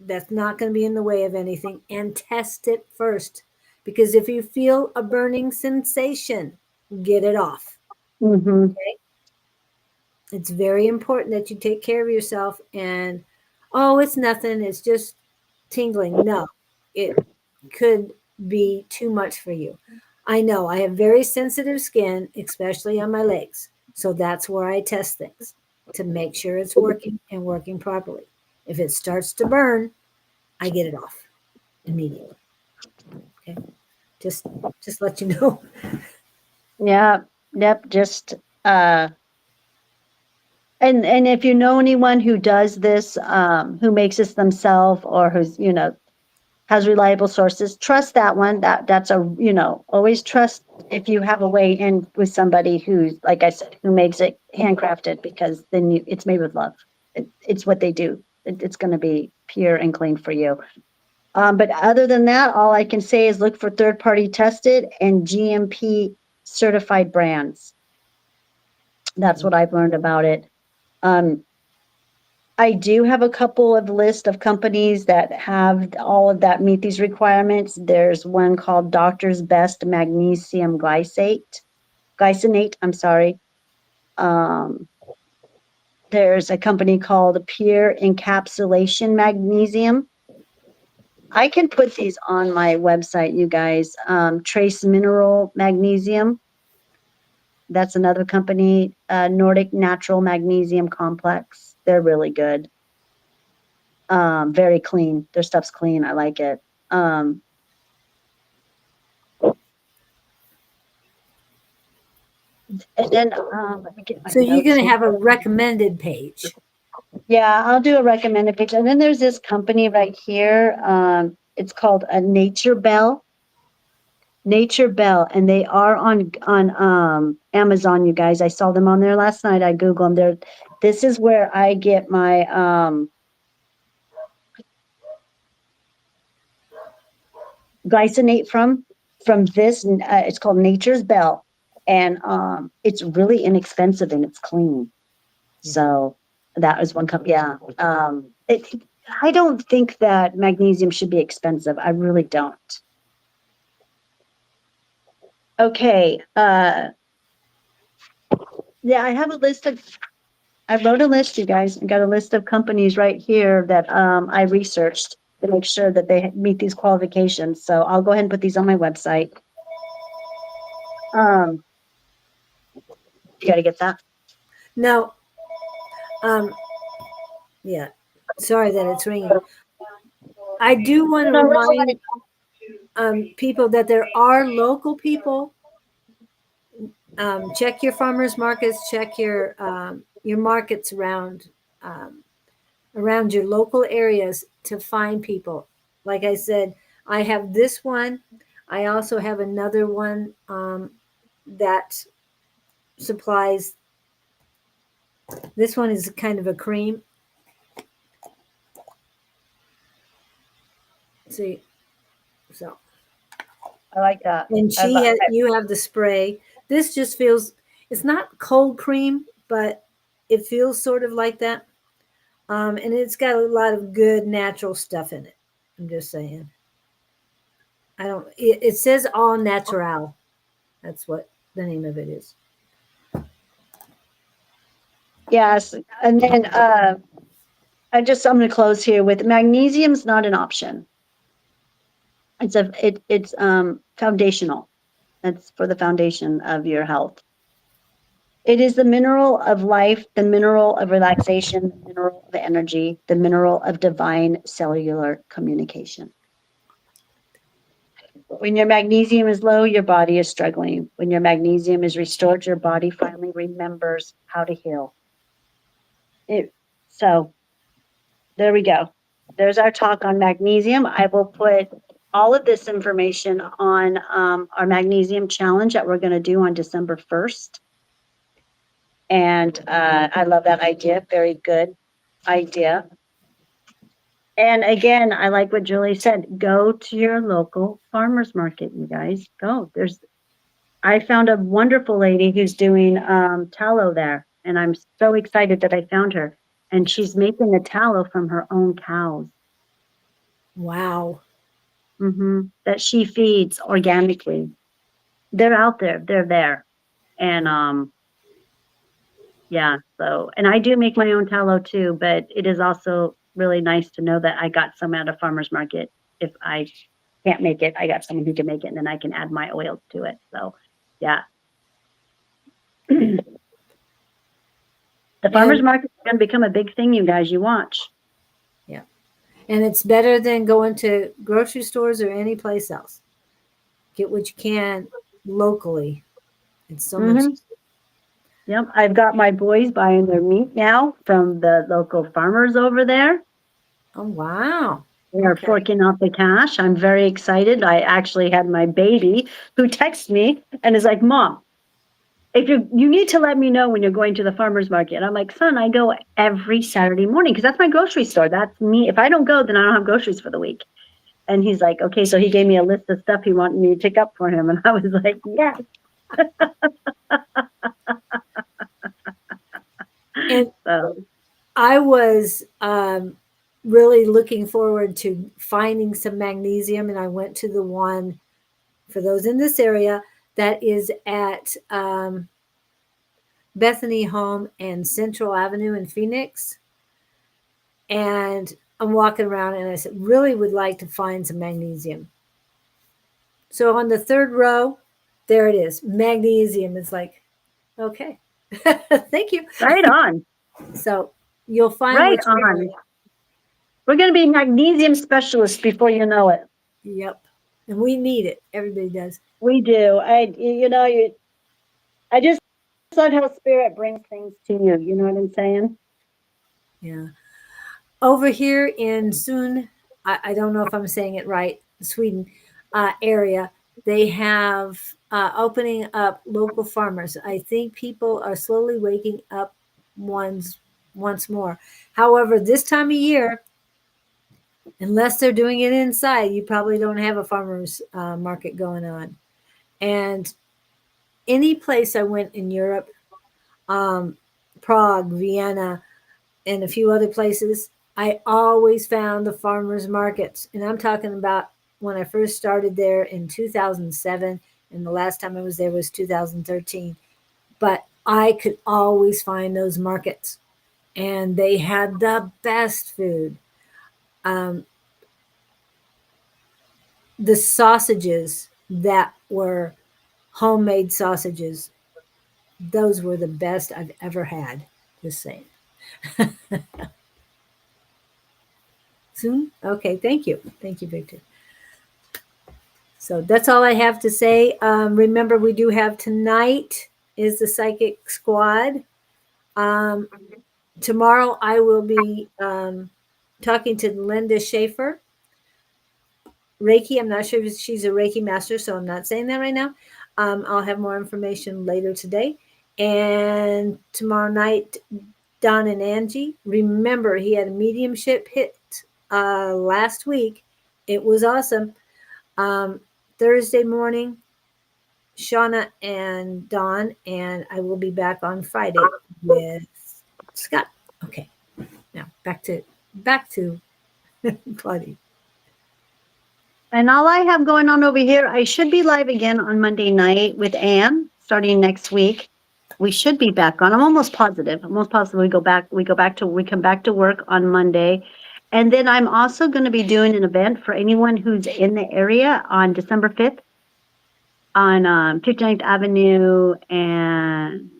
S1: that's not going to be in the way of anything, and test it first. Because if you feel a burning sensation, get it off.
S2: Mm-hmm.
S1: Okay? It's very important that you take care of yourself and, oh, it's nothing, it's just tingling. No, it could be too much for you. I know I have very sensitive skin, especially on my legs. So that's where I test things to make sure it's working and working properly. If it starts to burn, I get it off immediately. Okay. Just just let you know.
S2: Yeah. Yep. Just and if you know anyone who does this, who makes this themselves or who's, has reliable sources, trust that one. That's a, always trust if you have a way in with somebody who's, like I said, who makes it handcrafted, because then it's made with love. It's what they do. It's going to be pure and clean for you. But other than that, all I can say is look for third party tested and GMP certified brands. That's what I've learned about it. Um, I do have a couple of list of companies that have all of that meet these requirements. There's one called Doctor's Best Magnesium Glycinate, I'm sorry. Um, there's a company called Pure Encapsulation Magnesium. I can put these on my website, you guys. Trace Mineral Magnesium. That's another company. Nordic Natural Magnesium Complex. They're really good. Very clean. Their stuff's clean. I like it. Um, and then let me get my
S1: So you're
S2: notes
S1: going to
S2: here.
S1: have a recommended page.
S2: Yeah, I'll do a recommended page. And then there's this company right here. It's called a Nature Bell, and they are on Amazon. You guys, I saw them on there last night. I Googled them. This is where I get my glycinate from this. It's called Nature's Bell, and it's really inexpensive and it's clean. So that was one cup. Yeah. I don't think that magnesium should be expensive. I really don't. Okay. Yeah, I wrote a list, you guys. I got a list of companies right here that I researched to make sure that they meet these qualifications. So I'll go ahead and put these on my website. Um, you got to get that.
S1: Now, um, yeah, sorry that it's ringing. I do want to
S2: No, that's
S1: remind
S2: fine.
S1: people that there are local people. Check your farmers markets. Check your markets um, around your local areas to find people. Like I said, I have this one. I also have another one that supplies. This one is kind of a cream. See, so
S2: I like that.
S1: and you have the spray. This just feels, it's not cold cream, but it feels sort of like that. And it's got a lot of good natural stuff in it. I'm just saying. I don't. It says all natural. That's what the name of it is.
S2: Yes. And then I'm going to close here with magnesium's not an option. It's foundational. That's for the foundation of your health. It is the mineral of life, the mineral of relaxation, the mineral of energy, the mineral of divine cellular communication. When your magnesium is low, your body is struggling. When your magnesium is restored, your body finally remembers how to heal. So there we go. There's our talk on magnesium. I will put all of this information on our magnesium challenge that we're going to do on December 1st. And I love that idea. Very good idea. And again, I like what Julie said. Go to your local farmers market, you guys. Go. I found a wonderful lady who's doing tallow there, and I'm so excited that I found her. And she's making the tallow from her own cows.
S1: Wow.
S2: That she feeds organically. They're out there. They're there. And yeah, so and I do make my own tallow too, but it is also really nice to know that I got some at a farmer's market. If I can't make it, I got someone who can make it, and then I can add my oils to it. So yeah. The farmer's
S1: And
S2: market is going to become a big thing, you guys. You watch.
S1: yeah. And it's better than going to grocery stores or any place else. Get what you can locally. It's so much.
S2: hmm Yep, I've got my boys buying their meat now from the local farmers over there.
S1: Oh, wow.
S2: They are
S1: Okay.
S2: forking out the cash. I'm very excited. I actually had my baby who texts me and is like, "Mom, if you need to let me know when you're going to the farmer's market." And I'm like, "Son, I go every Saturday morning because that's my grocery store. That's me. If I don't go, then I don't have groceries for the week." And he's like, "Okay." So he gave me a list of stuff he wanted me to pick up for him. And I was like, "Yes."
S1: And
S2: So,
S1: I was really looking forward to finding some magnesium, and I went to the one for those in this area that is at Bethany Home and Central Avenue in Phoenix. And I'm walking around, and I said, really would like to find some magnesium. So on the third row, there it is, magnesium. It's like, okay, thank you.
S2: right on.
S1: So you'll find
S2: Right
S1: what you
S2: on.
S1: want.
S2: We're going to be magnesium specialists before you know it.
S1: Yep. And we need it. Everybody does.
S2: We do. I just love how spirit brings things to you. You know what I'm saying?
S1: Yeah. Over here in Sun, I don't know if I'm saying it right, Sweden area, they have opening up local farmers. I think people are slowly waking up ones once more. However, this time of year, unless they're doing it inside, you probably don't have a farmers market going on. And any place I went in Europe, um, Prague, Vienna, and a few other places, I always found the farmers markets. And I'm talking about when I first started there in 2007, and the last time I was there was 2013. But I could always find those markets, and they had the best food. Um, the sausages that were homemade sausages, those were the best I've ever had. Just saying. Soon? Okay, thank you. Thank you, Victor. So that's all I have to say. Remember, we do have tonight is the psychic squad. Um, tomorrow I will be talking to Linda Schaefer, Reiki. I'm not sure if she's a Reiki master, so I'm not saying that right now. I'll have more information later today. And tomorrow night, Don and Angie. Remember, he had a mediumship hit last week. It was awesome. Um, Thursday morning, Shauna and Don, and I will be back on Friday with Scott. Okay, now back to Claudine.
S2: And all I have going on over here, I should be live again on Monday night with Anne starting next week. We should be back on. I'm almost positive. I'm almost positive we come back to work on Monday. And then I'm also going to be doing an event for anyone who's in the area on December 5th on 59th Avenue and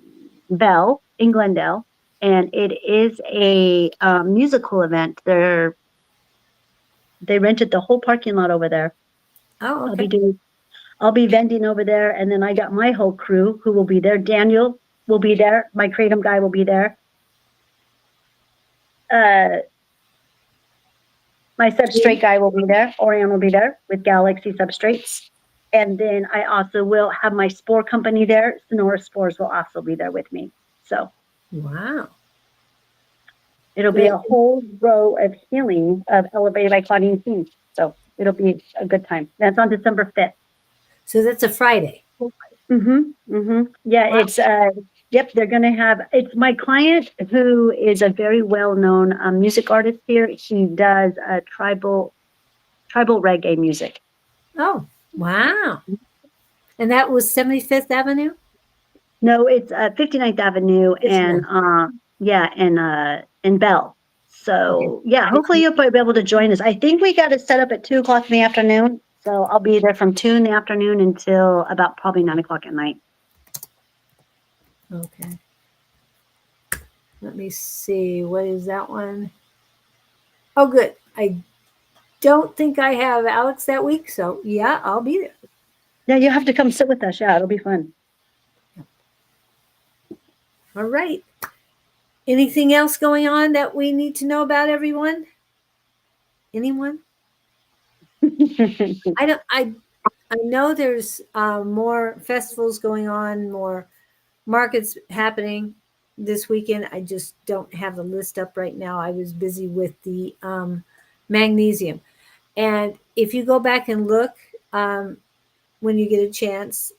S2: Bell in Glendale. And it is a musical event. They rented the whole parking lot over there.
S1: Oh,
S2: I'll
S1: okay.
S2: be vending over there, and then I got my whole crew who will be there. Daniel will be there. My kratom guy will be there. My substrate guy will be there. Orion will be there with Galaxy Substrates. And then I also will have my spore company there. Sonora Spores will also be there with me. So
S1: Wow.
S2: It'll be a whole row of healing of Elevated by Claudine themes. So it'll be a good time. That's on December 5th.
S1: So that's a Friday.
S2: Yeah,
S1: Wow.
S2: it's yep, they're gonna have it's my client who is a very well-known music artist here. He does tribal reggae music.
S1: Oh, wow. And that was 75th Avenue?
S2: No, it's 59th Avenue and
S1: 59th.
S2: yeah, and Bell.
S1: Okay.
S2: So yeah, hopefully you'll be able to join us. I think we got it set up at 2 o'clock in the afternoon. So I'll be there from 2 in the afternoon until about probably 9 o'clock at night.
S1: Okay. Let me see. What is that one? Oh, good. I don't think I have Alex that week. So, yeah, I'll be there.
S2: Yeah, you have to come sit with us. Yeah, it'll be fun.
S1: All right. Anything else going on that we need to know about, everyone? Anyone? I don't. I know there's more festivals going on, more markets happening this weekend. I just don't have the list up right now. I was busy with the magnesium. And if you go back and look when you get a chance,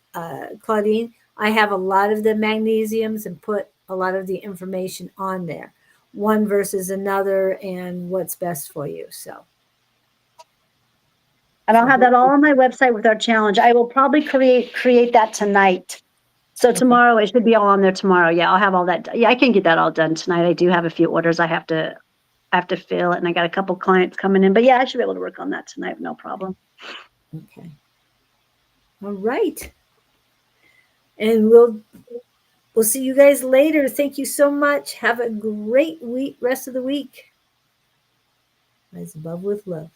S1: Claudine, I have a lot of the magnesiums and put a lot of the information on there, one versus another, and what's best for you. So,
S2: And I'll have that all on my website with our challenge. I will probably create that tonight. So tomorrow it should be all on there tomorrow. Yeah, I'll have all that. Yeah, I can get that all done tonight. I do have a few orders I have to fill, and I got a couple clients coming in. But yeah, I should be able to work on that tonight, no problem.
S1: Okay. All right. And we'll see you guys later. Thank you so much. Have a great week, rest of the week. Rise above with love.